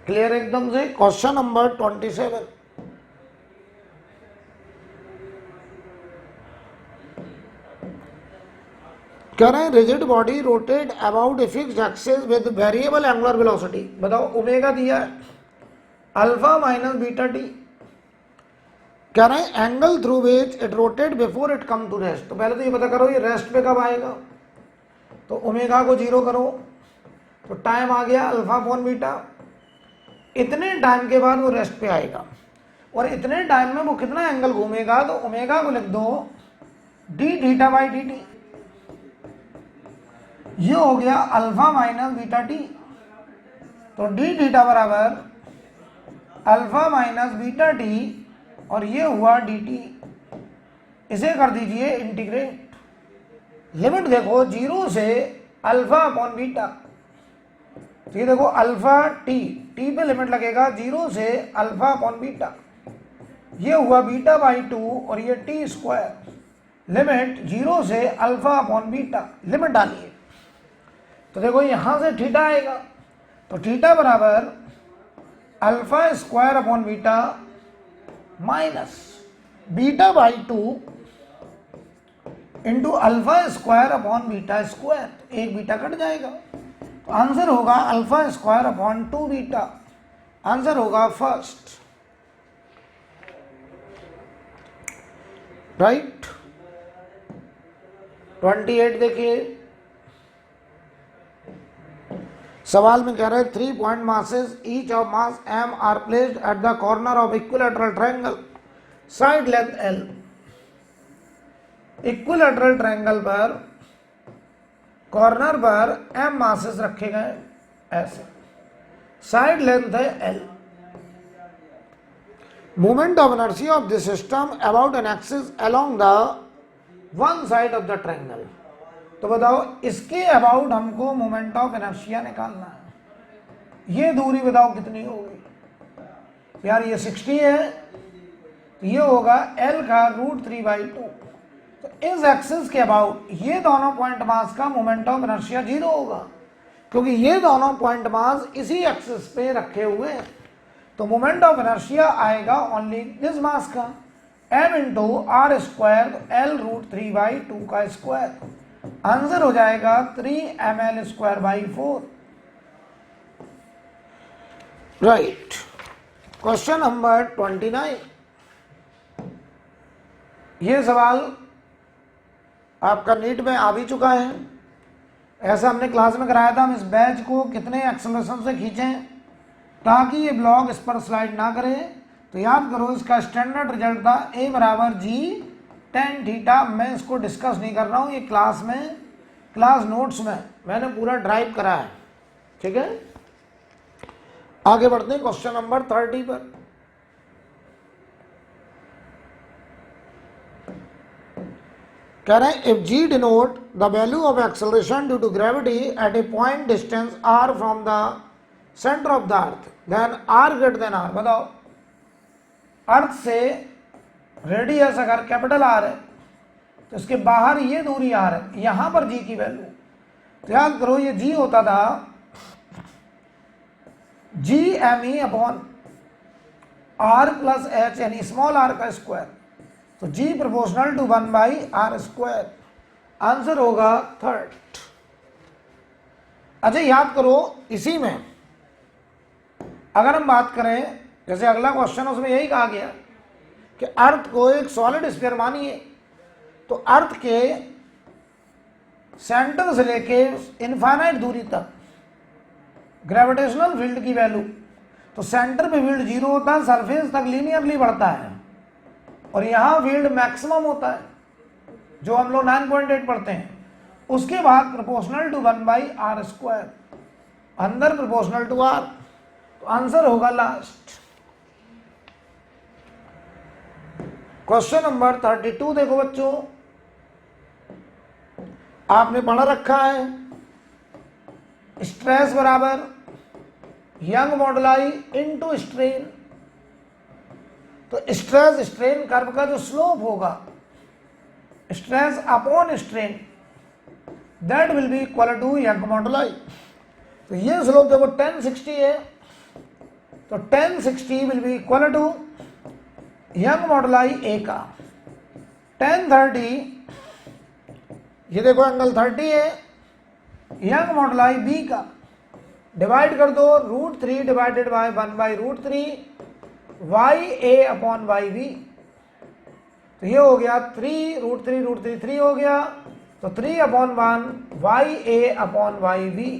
क्लियर एकदम से? Question number 27। कह रहे हैं rigid body rotate about a fixed axis with variable angular velocity. बताओ ओमेगा दिया है, अल्फा माइनस बीटा टी। कह रहे हैं angle through which it rotate before it come to rest. तो पहले तो ये पता करो ये रेस्ट पे कब आएगा, तो ओमेगा को 0 करो, तो टाइम आ गया अल्फा अपॉन बीटा, इतने टाइम के बाद वो रेस्ट पे आएगा और इतने टाइम में वो कितना एंगल घूमेगा, तो ओमेगा को लिख दो D theta by D T. ये हो गया अल्फा माइनस बीटा टी। तो डी थीटा बराबर अल्फा माइनस बीटा टी और ये हुआ डी टी। इसे कर दीजिए इंटीग्रेट। लिमिट देखो 0 से अल्फा अपॉन बीटा। तो ये देखो अल्फा टी, टी पे लिमिट लगेगा 0 से अल्फा अपॉन बीटा। ये हुआ बीटा बाई 2 और ये टी स्क्वायर। लिमिट 0 से अल्फा अपॉन बीटा। लिमिट डालिए तो देखो यहां से थीटा आएगा। तो थीटा बराबर alpha square upon beta minus beta by 2 into alpha square upon beta square. एक बीटा कट जाएगा तो आंसर होगा alpha square upon 2 beta. Answer होगा फर्स्ट, राइट। 28 देखिए, सवाल में कह रहे हैं 3 point masses each of mass m are placed at the corner of equilateral triangle, side length l। Equilateral triangle पर कॉर्नर पर m मासेस रखे गए ऐसे, साइड लेंथ है l। Moment of inertia of this system about an axis along the one side of the triangle. तो बताओ इसके about हमको मोमेंट ऑफ इनर्शिया निकालना है। ये दूरी बताओ कितनी होगी यार, ये 60 है तो ये होगा L का √3/2। तो इस एक्सिस के अबाउट ये दोनों पॉइंट मास का मोमेंट ऑफ इनर्शिया 0 होगा, क्योंकि ये दोनों पॉइंट मास इसी एक्सिस पे रखे हुए हैं। तो मोमेंट ऑफ इनर्शिया आएगा ओनली दिस मास का m into R square, L √3/2 का स्क्वायर। आंसर हो जाएगा 3ml square by 4, right. Question number 29। ये सवाल आपका नीट में आ भी चुका है। ऐसा हमने क्लास में कराया था। हम इस बैच को कितने एक्सेलरेशन से खींचें ताकि ये ब्लॉग इस पर स्लाइड ना करे। तो याद करो इसका स्टैंडर्ड रिजल्ट था a बराबर g tan थीटा। मैं इसको डिस्कस नहीं कर रहा हूँ, ये क्लास में, क्लास नोट्स में मैंने पूरा ड्राइव करा है, ठीक है। आगे बढ़ते हैं क्वेश्चन नंबर 30 पर। कह रहे हैं if g denote the value of acceleration due to gravity at a point distance r from the centre of the earth then r greater than r। बताओ अर्थ से रेडियस अगर कैपिटल R है तो इसके बाहर ये दूरी R है, यहां पर g की वैल्यू। तो याद करो ये g होता था GME upon R plus H यानी स्मॉल r का स्क्वायर। तो g proportional to 1/r square. Answer होगा थर्ड। अच्छा याद करो इसी में अगर हम बात करें, जैसे अगला क्वेश्चन उसमें यही कहा गया कि अर्थ को एक सॉलिड स्फीयर मानिए, तो अर्थ के सेंटर से लेके इनफाइनाइट दूरी तक ग्रेविटेशनल फील्ड की वैल्यू, तो सेंटर पे फील्ड 0 होता है, सरफेस तक लीनियरली बढ़ता है और यहां फील्ड मैक्सिमम होता है जो हम लोग 9.8 पढ़ते हैं। उसके बाद प्रोपोर्शनल टू 1/r स्क्वायर, अंदर प्रोपोर्शनल टू r। तो आंसर होगा लास्ट। क्वेश्चन नंबर 32 देखो बच्चों, आपने पढ़ा रखा है स्ट्रेस बराबर यंग मॉडुलाई इनटू स्ट्रेन। तो स्ट्रेस स्ट्रेन कर्व का जो स्लोप होगा, stress upon strain, that will be equal to Young moduli. तो ये स्लोप देखो 1060 है, तो 1060 will be equal to Young moduli A का 1030, ये देखो एंगल 30 है, यंग मॉडुलाई बी का डिवाइड कर दो √3 divided by 1/√3 Y A upon Y B. तो ये हो गया 3 √3 3 हो गया, तो 3/1 Y A upon Y B.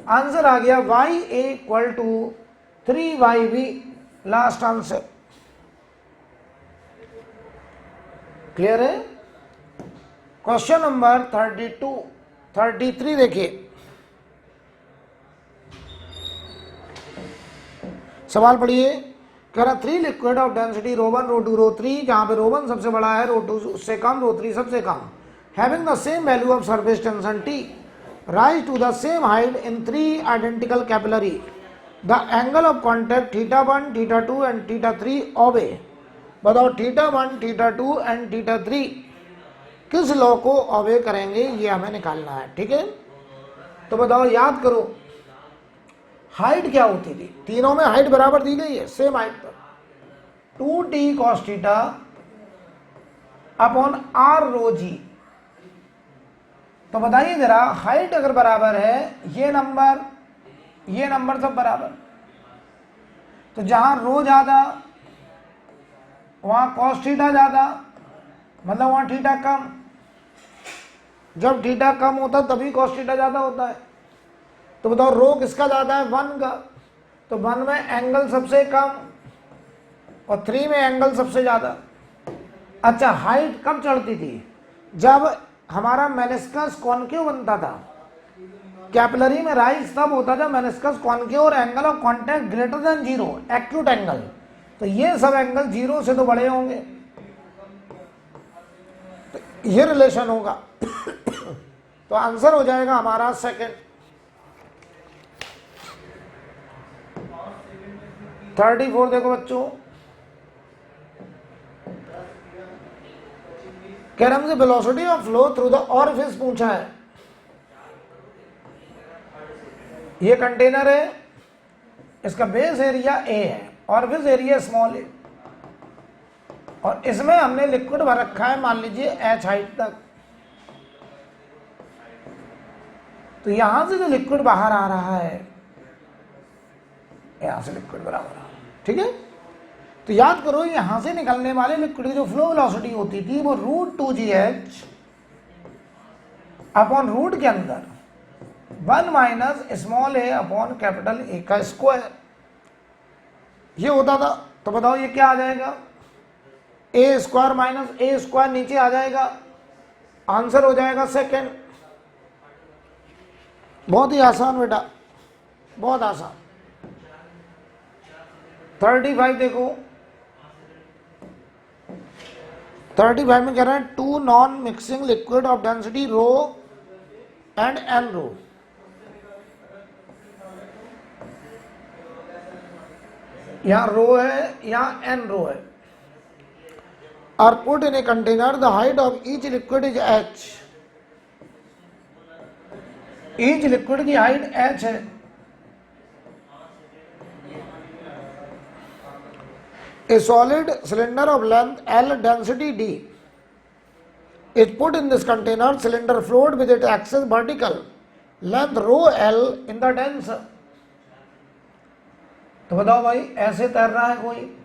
Answer आ गया Y A equal to 3yv last answer. Clear है? क्वेश्चन नंबर 33 देखिए, सवाल पढ़िए। कह रहा 3 लिक्विड ऑफ डेंसिटी ρ1 ρ2 ρ3, जहां पे ρ1 सबसे बड़ा है, ρ2 उससे कम, ρ3 सबसे कम, having the same value of surface tension T, rise to the same height in 3 identical capillary, the angle of contact θ1 θ2 and θ3 obey. बताओ θ1 θ2 एंड θ3 किस लॉ को ऑबे करेंगे, ये हमें निकालना है। ठीक है, तो बताओ, याद करो हाइट क्या होती थी, तीनों में हाइट बराबर दी गई है, सेम हाइट पर, 2t cos theta upon r रो जी। तो बताइए जरा, हाइट अगर बराबर है, ये नंबर सब बराबर, तो जहां रो ज्यादा वहां cos थीटा ज्यादा, मतलब वहां थीटा कम। जब थीटा कम होता तभी cos थीटा ज्यादा होता है। तो बताओ रो किसका ज्यादा है, 1 का, तो 1 में एंगल सबसे कम और 3 में एंगल सबसे ज्यादा। अच्छा, हाइट कब चढ़ती थी, जब हमारा मेनिस्कस कॉन्केव बनता था। कैपिलरी में राइज तब होता था मेनिस्कस कॉन्केव और angle of contact greater than 0, acute angle. तो ये सब एंगल 0 से तो बड़े होंगे, तो ये रिलेशन होगा। तो आंसर हो जाएगा हमारा सेकंड। 34 देखो बच्चों, कह रहे हमसे velocity of flow through the orifice पूछा है। ये कंटेनर है, इसका बेस एरिया A है, ऑरिफिस एरिया स्मॉल है, और इसमें हमने लिक्विड भर रखा है, मान लीजिए h हाइट तक। तो यहां से जो लिक्विड बाहर आ रहा है, यहां से लिक्विड बराबर आ रहा है। ठीक है, तो याद करो, यहां से निकलने वाले लिक्विड की जो फ्लो वेलोसिटी होती थी वो √2gh अपॉन रूट के अंदर 1 minus small a upon capital A का स्क्वायर, ये होता था। तो बताओ ये क्या आ जाएगा, a square minus a square नीचे आ जाएगा, आंसर हो जाएगा सेकंड। बहुत ही आसान बेटा, बहुत आसान। 35 देखो, 35 में कह रहे हैं 2 non mixing liquid of density rho and N rho. यहां रो है, यहां एन रो है, are put in a container, the height of each liquid is h। Each liquid की हाइट h है। A solid cylinder of length L, density D, is put in this container. Cylinder float with its axis vertical, length rho L in the denser. तो बताओ भाई, ऐसे तैर रहा है कोई,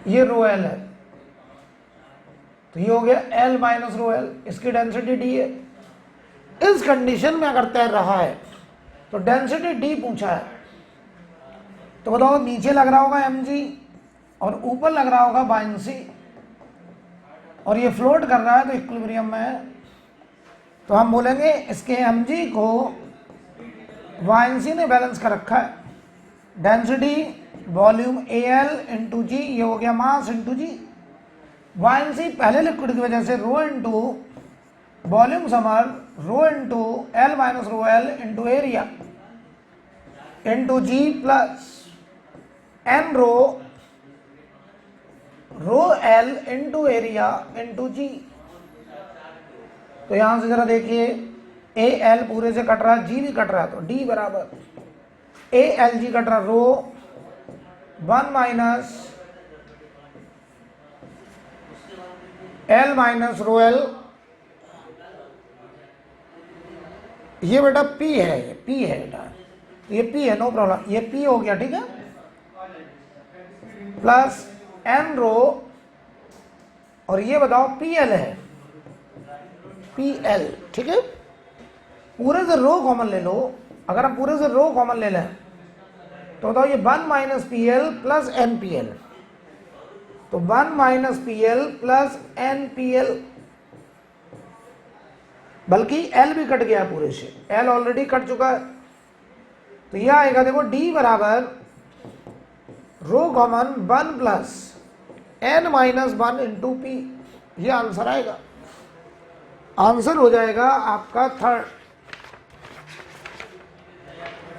ये रो L है, तो ये हो गया L माइनस रो L, इसकी डेंसिटी D है। इस कंडीशन में अगर तैर रहा है तो डेंसिटी D पूछा है। तो बताओ, नीचे लग रहा होगा mg और ऊपर लग रहा होगा बायंसी, और ये फ्लोट कर रहा है तो इक्विलिब्रियम में है। तो हम बोलेंगे इसके mg को बायंसी ने बैलेंस कर रखा है। Density volume al into G, ये हो गया मास इंटू जी। बायंसी पहले लिक्विड की वजह से रो इंटू वॉल्यूम समर, rho into L minus rho L into area into G plus N rho L into area into G. तो यहां से जरा देखिए, ए एल पूरे से कट रहा है, जी भी कट रहा है, तो डी बराबर ए एल जी कट रहा, रो 1 minus L minus rho L. ये बेटा पी है, ये पी है बेटा, ये पी है, नो प्रॉब्लम, ये पी हो गया। ठीक है, प्लस एन रो, और ये बताओ पी एल है, पी एल। ठीक है, पूरे से रो कॉमन ले लो, अगर हम पूरे से रो कॉमन ले लें तो बताओ ये 1 माइनस P L plus N P L, तो 1 माइनस P L plus N P L, बल्कि एल भी कट गया पूरे से, एल ऑलरेडी कट चुका है। तो यह आएगा देखो डी बराबर rho common 1 plus N minus 1 into P, ये आंसर आएगा। आंसर हो जाएगा आपका थर्ड।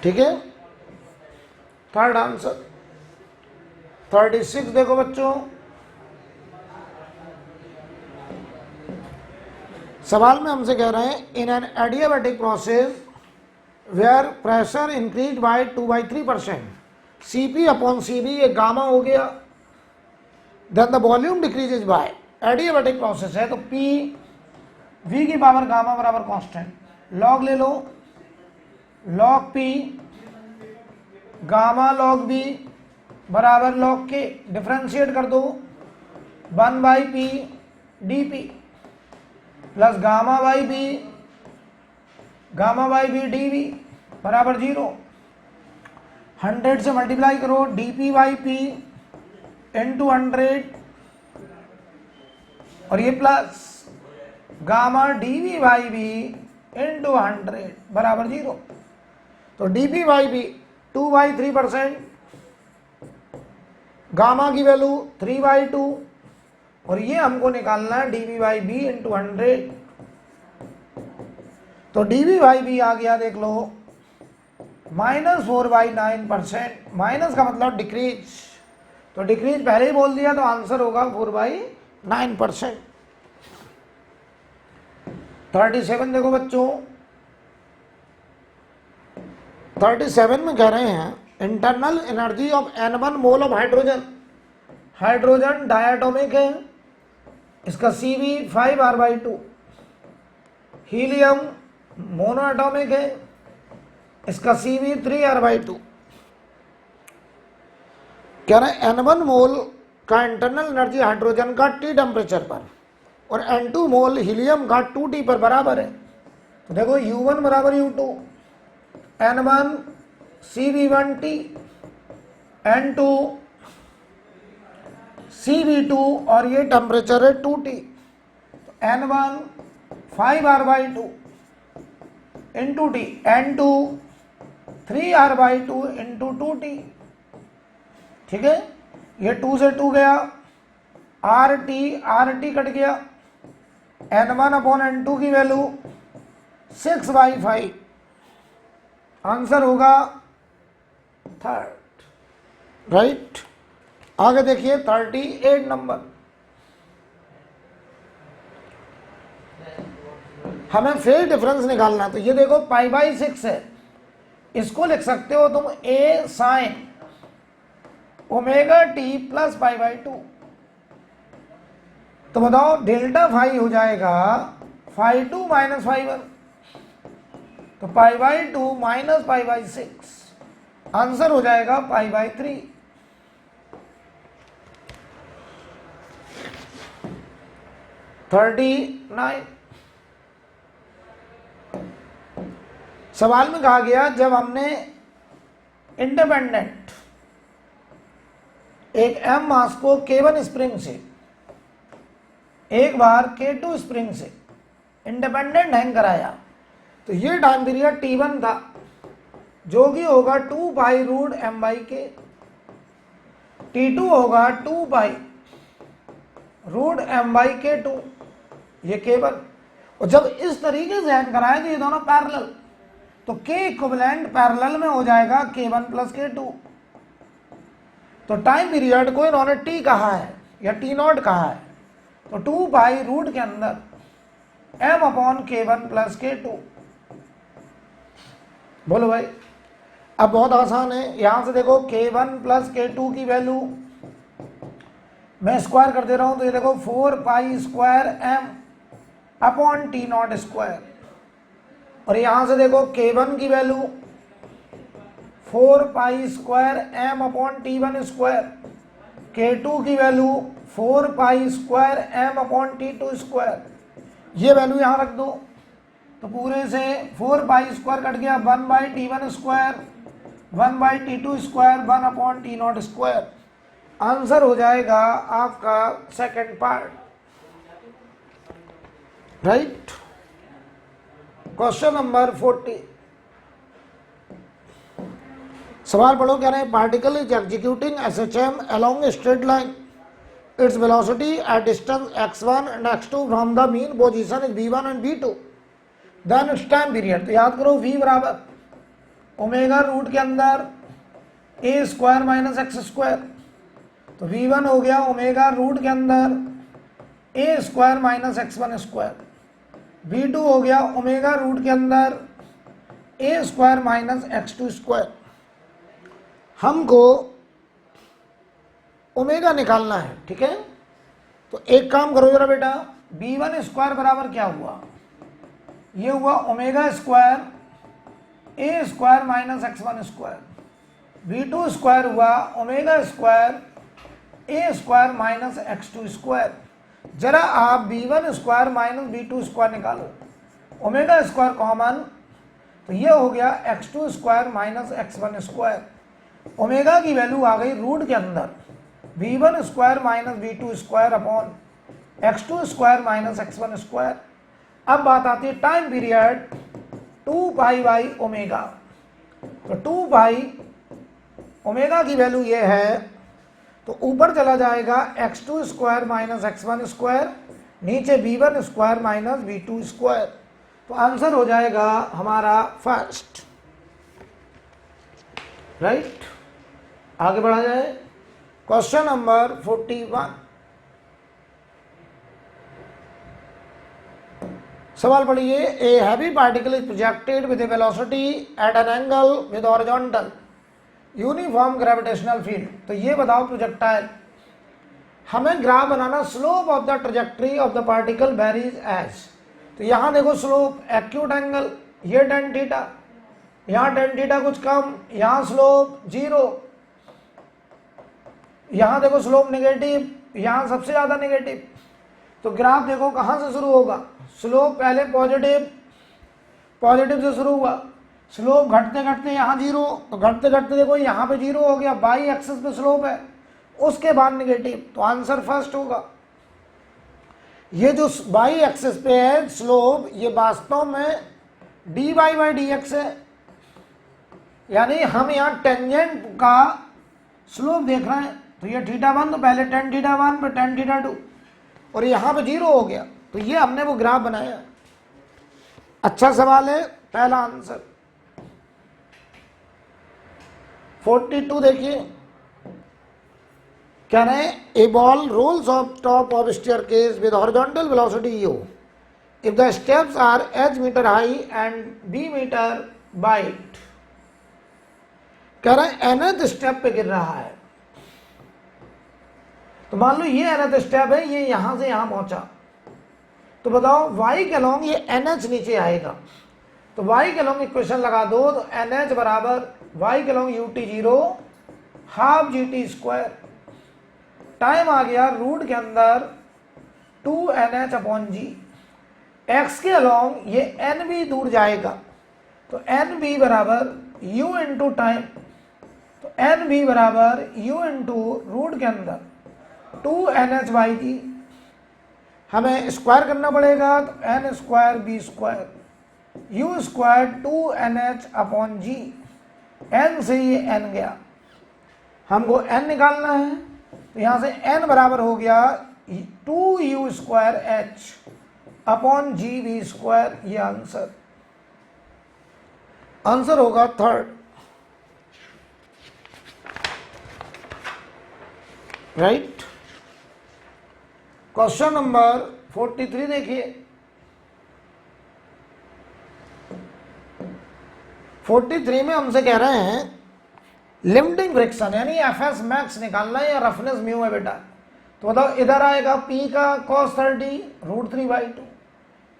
ठीक है, थर्ड आंसर। 36 देखो बच्चों, सवाल में हमसे कह रहे हैं in an adiabatic process where pressure increase by 2/3%, Cp upon Cv ये गामा हो गया, then the volume decreases by, adiabatic process है तो P V की पावर गामा बराबर कांस्टेंट, लॉग ले लो, log P gamma log B बराबर लॉग K, डिफ्रेंशिएट कर दो 1/P dP plus gamma by B D V बराबर 0, 100 से मल्टीप्लाई करो dP बाई P इंटू 100 और ये plus gamma dV by B into 100 बराबर 0। तो dP बाई B 2/3%, गामा की वैल्यू 3/2 और ये हमको निकालना है dV बाई B इंटू 100। तो dV बाई B आ गया देख लो -4/9%, माइनस का मतलब डिक्रीज, तो डिक्रीज पहले ही बोल दिया तो आंसर होगा 4/9%। 37 देखो बच्चों, 37 में कह रहे हैं internal energy of N1 mole of hydrogen, hydrogen diatomic है, इसका Cv 5r/2, हीलियम मोनोएटॉमिक है, इसका Cv 3r/2। कह रहे हैं N1 मोल का इंटरनल एनर्जी हाइड्रोजन का T टेम्परेचर पर और N2 मोल हीलियम का 2T पर बराबर है। तो देखो U1 बराबर U2, N1 Cv1T, N2 Cv2 और ये टेम्परेचर है 2T, तो N1 5r/2 into T, N2 3r/2 into 2T। ठीक है, ये 2 से 2 गया, RT कट गया, N1 अपॉन N2 की वैल्यू 6/5, आंसर होगा थर्ड। राइट, आगे देखिए 38 नंबर, हमें फेज डिफरेंस निकालना है। तो ये देखो π/6 है, इसको लिख सकते हो तुम A sin ω/t प्लस π/2। तो बताओ डेल्टा फाई हो जाएगा φ2 माइनस φ1, तो π/2 माइनस π/6, आंसर हो जाएगा π/3। 39 सवाल में कहा गया जब हमने इंडिपेंडेंट एक M मास को K1 स्प्रिंग से एक बार K2 स्प्रिंग से इंडिपेंडेंट हैंग कराया, तो ये टाइम पीरियड T1 था जो कि होगा 2π√m/K, T2 होगा 2π√m/K2, ये K1। और जब इस तरीके से हैंग कराए तो ये दोनों पैरेलल, तो K इक्विवेलेंट पैरेलल में हो जाएगा K1 प्लस K2। तो टाइम पीरियड को इन्होंने T कहा है या T0 कहा है, तो 2π रूट के अंदर m upon K1 plus K2। बोलो भाई, अब बहुत आसान है, यहां से देखो K1 प्लस K2 की वैल्यू मैं स्क्वायर कर दे रहा हूं, तो ये देखो 4π² m अपॉन T0², और यहां से देखो K1 की value 4π² m upon T1², K2 की वैल्यू 4π² m अपॉन T2², ये वैल्यू यहां रख दो, तो पूरे से 4π² कट गया 1/T1² 1/T2 square 1/T0 square. Answer हो जाएगा आपका second part, right. Question number 40, सवाल पढ़ो। कह रहे हैं particle is executing SHM along a straight line, its velocity at distance x1 and x2 from the mean position is v1 and v2, then its time period. तो याद करो v बराबर omega root के अंदर a square minus x square, तो v1 हो गया omega root के अंदर a square minus x1 square, v2 हो गया ओमेगा रूट के अंदर a square minus x2 square. हमको ओमेगा निकालना है, ठीक है। तो एक काम करो जरा बेटा, v1 स्क्वायर बराबर क्या हुआ, ये हुआ omega square a square minus x1 square, v2 square हुआ omega square a square minus x2 square. जरा आप v1 square minus v2 square निकालो, ओमेगा स्क्वायर कॉमन, तो ये हो गया x2 square minus x1 square. Omega की वैल्यू आ गई रूट के अंदर v1 square minus v2 square upon x2 square minus x1 square. अब बात आती है time period 2 pi by omega, तो 2 पाई ओमेगा की वैल्यू ये है, तो ऊपर चला जाएगा x2 square minus x1 square, नीचे v1 square minus v2 square. तो आंसर हो जाएगा हमारा फर्स्ट, राइट। आगे बढ़ा जाए। क्वेश्चन नंबर 41, सवाल पढ़िए। A heavy particle is projected with a velocity at an angle with horizontal uniform gravitational field. तो ये बताओ प्रोजेक्टाइल, हमें ग्राफ बनाना, slope of the trajectory of the particle varies as. तो यहां देखो स्लोप एक्यूट एंगल, ये tan थीटा, यहां tan थीटा कुछ कम, यहां स्लोप 0, यहां देखो स्लोप नेगेटिव, यहां सबसे ज्यादा नेगेटिव। तो ग्राफ देखो कहां से शुरू होगा, स्लोप पहले पॉजिटिव से शुरू हुआ, स्लोप घटते घटते यहाँ 0, तो घटते घटते देखो यहाँ पे 0 हो गया, बाई एक्सिस पे स्लोप है, उसके बाद नेगेटिव। तो आंसर फर्स्ट होगा। ये जो बाई एक्सिस पे है स्लोप, ये वास्तव में dy बाई dx है, यानी हम यहाँ टेंजेंट का स्लोप देख रहे हैं। तो ये θ1, तो पहले tan θ1 पे tan θ2, और यहाँ पे 0 हो गया, तो ये हमने वो ग्राफ बनाया। अच्छा सवाल है, पहला आंसर। 42 देखिए, कह रहे हैं a ball rolls off top of staircase with horizontal velocity u if the steps are h metre high and b metre wide. कह रहे हैं nth स्टेप पे गिर रहा है, तो मान लो ये nth स्टेप है, ये यहां से यहां पहुंचा, तो बताओ y के अलोंग ये nh नीचे आएगा, तो y के अलोंग इक्वेशन लगा दो, तो nh बराबर y के along ut0 half gt square, time आ गया रूट के अंदर 2nh अपॉन जी, x के अलोंग ये nb दूर जाएगा, तो nb बराबर u इंटू टाइम, तो nb बराबर u इंटू रूट के अंदर 2nh बाई जी, हमें स्क्वायर करना पड़ेगा, तो n square b square, u square 2nh upon G, n से ये n गया, हमको n निकालना है, तो यहां से n बराबर हो गया 2u square h upon G V square. ये आंसर होगा थर्ड, राइट। क्वेश्चन नंबर 43 देखिए, 43 में हमसे कह रहे हैं लिमिटिंग फ्रिक्शन यानी एफएस मैक्स निकालना है या रफनेस म्यू है बेटा। तो बताओ, इधर आएगा P का cos 30 √3/2,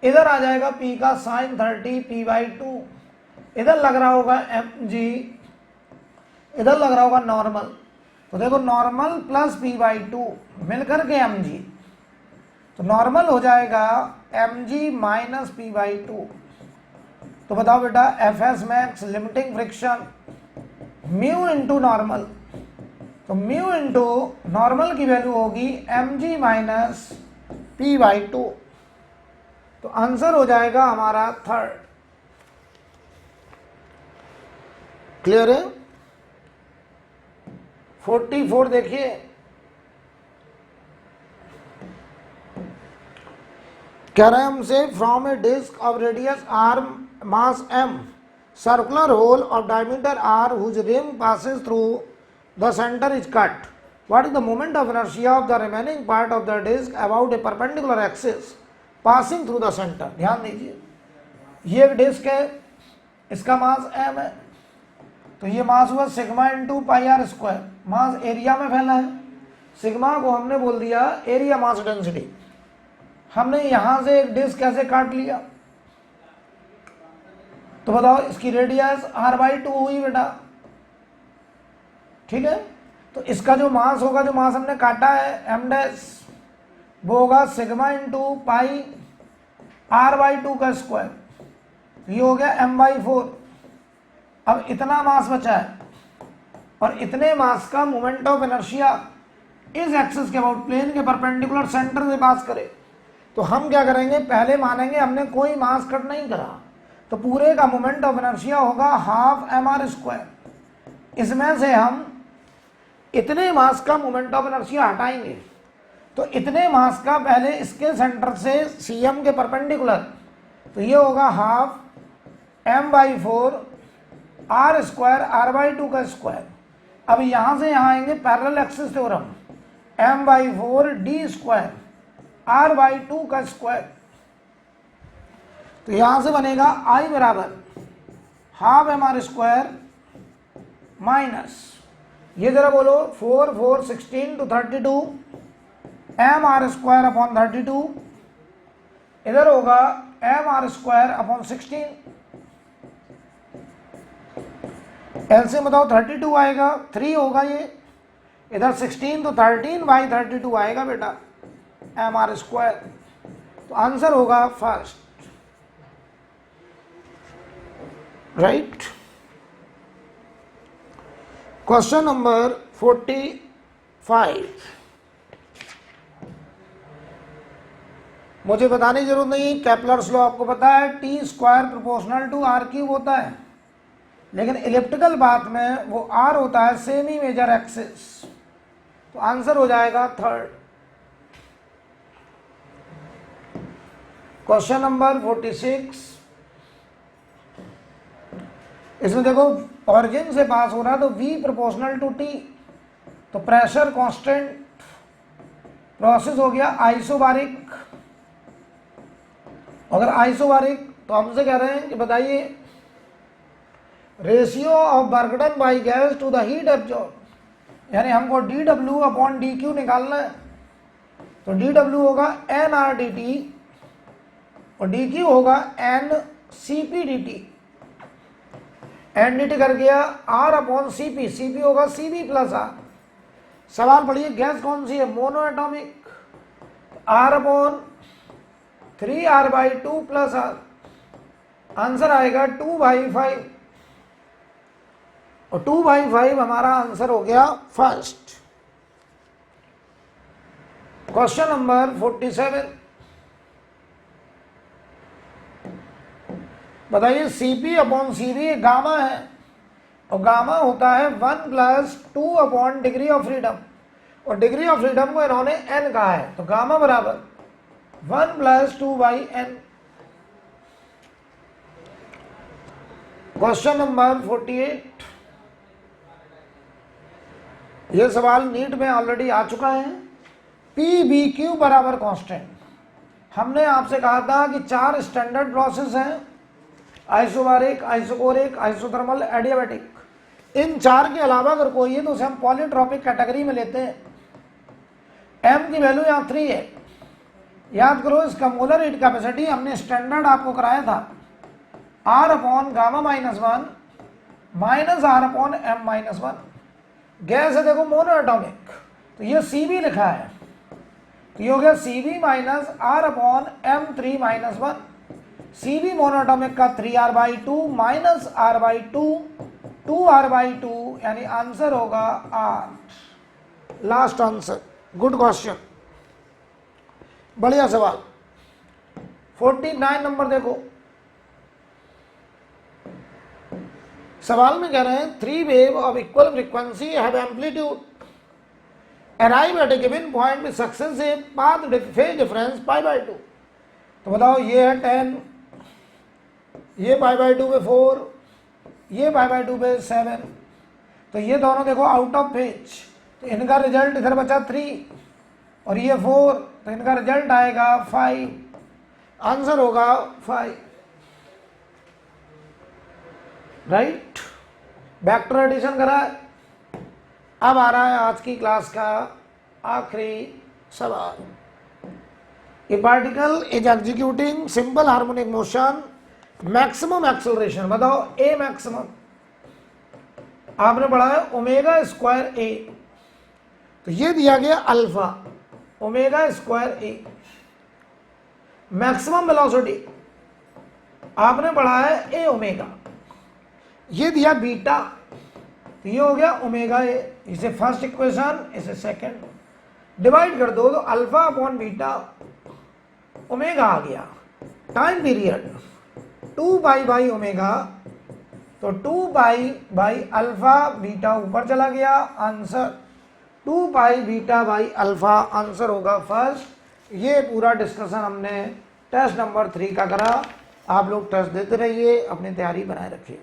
इधर आ जाएगा P का sin 30 P/2, इधर लग रहा होगा mg, इधर लग रहा होगा नॉर्मल, तो देखो नॉर्मल प्लस P/2 मिलकर के mg, तो नॉर्मल हो जाएगा mg माइनस P/2। तो बताओ बेटा, FS max limiting friction mu into normal, तो म्यू इंटू नॉर्मल की वैल्यू होगी mg माइनस p/2। तो आंसर हो जाएगा हमारा थर्ड। क्लियर है? 44 देखिए, कह रहे हैं हमसे from a disc of radius r mass m circular hole of diameter r whose rim passes through the center is cut, what is the moment of inertia of the remaining part of the disc about a perpendicular axis passing through the center। ध्यान दीजिए, ये एक disc है, इसका मास m है, तो ये mass हुआ sigma into pi R square, mass area में फैला है, सिग्मा को हमने बोल दिया एरिया मास डेंसिटी। हमने यहां से एक डिस्क कैसे काट लिया, तो बताओ इसकी रेडियस r/2 हुई बेटा, ठीक है। तो इसका जो मास होगा, जो मास हमने काटा है m डैश, वो होगा सिग्मा इंटू पाई r/2 का स्क्वायर, ये हो गया m/4। अब इतना मास बचा है और इतने मास का मोमेंट ऑफ इनर्शिया इस एक्सिस के अबाउट प्लेन के परपेंडिकुलर सेंटर से पास करे, तो हम क्या करेंगे, पहले मानेंगे हमने कोई मास कट नहीं करा, तो पूरे का मोमेंट ऑफ इनर्शिया होगा हाफ mr²। इसमें से हम इतने मास का मोमेंट ऑफ इनर्शिया हटाएंगे, तो इतने मास का पहले इसके सेंटर से cm के परपेंडिकुलर, तो ये होगा हाफ m/4 r² r/2 का स्क्वायर। अब यहां से यहां आएंगे parallel axis theorem, m/4 d² r/2 का स्क्वायर, तो यहां से बनेगा I बराबर हाफ mr² माइनस, ये जरा बोलो 4 4 16 to 32 mr² अपॉन 32, इधर होगा mr² अपॉन 16, एलसीएम बताओ 32 आएगा, 3 होगा ये, इधर 16 तो 13/32 आएगा बेटा mr²। तो आंसर होगा फर्स्ट, राइट। क्वेश्चन नंबर 45, मुझे बताने की जरूरत नहीं, केपलर्स लॉ आपको पता है, t² प्रोपोर्शनल टू r³ होता है, लेकिन इलिप्टिकल पाथ में वो r होता है सेमी मेजर एक्सिस। तो आंसर हो जाएगा थर्ड। क्वेश्चन नंबर 46, इसमें देखो ऑरिजिन से पास हो रहा है, तो v प्रोपोर्शनल टू t, तो प्रेशर कांस्टेंट, प्रोसेस हो गया आइसोबारिक। अगर आइसोबारिक तो हमसे कह रहे हैं कि बताइए ratio of work done by gas to the heat absorb, यानी हमको dW अपॉन dQ निकालना है, तो dW होगा nRdt और dQ होगा nCpdt। ndt कर गया R अपॉन Cp, Cp होगा Cv प्लस R। सवाल पढ़िए, गैस कौन सी है, mono atomic, R upon 3r/2 plus R, answer आएगा 2/5, और 2/5 हमारा आंसर हो गया फर्स्ट। क्वेश्चन नंबर 47, बताइए Cp अपॉन Cv गामा है, और गामा होता है 1+2 अपॉन डिग्री ऑफ फ्रीडम, और डिग्री ऑफ फ्रीडम को इन्होंने n कहा है, तो गामा बराबर 1+2/n। क्वेश्चन नंबर 48, यह सवाल नीट में ऑलरेडी आ चुका है। PBQ बराबर कांस्टेंट, हमने आपसे कहा था कि 4 स्टैंडर्ड प्रोसेस हैं, आइसोबारिक, आइसोकोरिक, आइसोथर्मल, एडियाबैटिक। इन 4 के अलावा अगर कोई है तो उसे हम पॉलीट्रॉपिक कैटेगरी में लेते हैं। m की वैल्यू यहाँ 3 है, याद करो इसका मोलर हीट कैपेसिटी हमने स्टैंडर्ड आपको कराया था, R upon gamma -1 minus R upon m-1। Gas है देखो मोनो एटॉमिक, तो ये Cv लिखा है, तो ये हो गया Cv minus R upon m3-1। Cv mono atomic का 3r/2 माइनस r/2 2r/2 यानी आंसर होगा 8। लास्ट आंसर, गुड क्वेश्चन, बढ़िया सवाल। 49 नंबर देखो, सवाल में कह रहे हैं 3 wave of equal frequency have amplitude arrive at a given point with successive path phase difference π/2। तो बताओ ये है 10, ये π/2 पे 4, ये π/2 पे 7, तो ये दोनों देखो आउट ऑफ फेज, तो इनका रिजल्ट इधर बचा 3 और ये 4, तो इनका रिजल्ट आएगा 5। आंसर होगा 5, राइट। वेक्टर एडिशन करा है। अब आ रहा है आज की क्लास का आखिरी सवाल। ए particle is executing simple harmonic motion, maximum acceleration बताओ ए मैक्सिमम, आपने पढ़ा है ओमेगा स्क्वायर ए, तो ये दिया गया अल्फा ओमेगा स्क्वायर ए। मैक्सिमम वेलोसिटी आपने पढ़ा है ए ओमेगा, ये दिया बीटा, तो ये हो गया ओमेगा ए। इसे फर्स्ट इक्वेशन, इसे सेकंड, डिवाइड कर दो तो अल्फा अपॉन बीटा ओमेगा आ गया। टाइम पीरियड 2 ओमेगा, तो 2 अल्फा बीटा ऊपर चला गया, आंसर 2 बीटा अल्फा, आंसर होगा फर्स्ट। ये पूरा डिस्कशन हमने टेस्ट नंबर 3 का करा। आप लोग टेस्ट देते रहिए, अपनी तैयारी बनाए रखिए।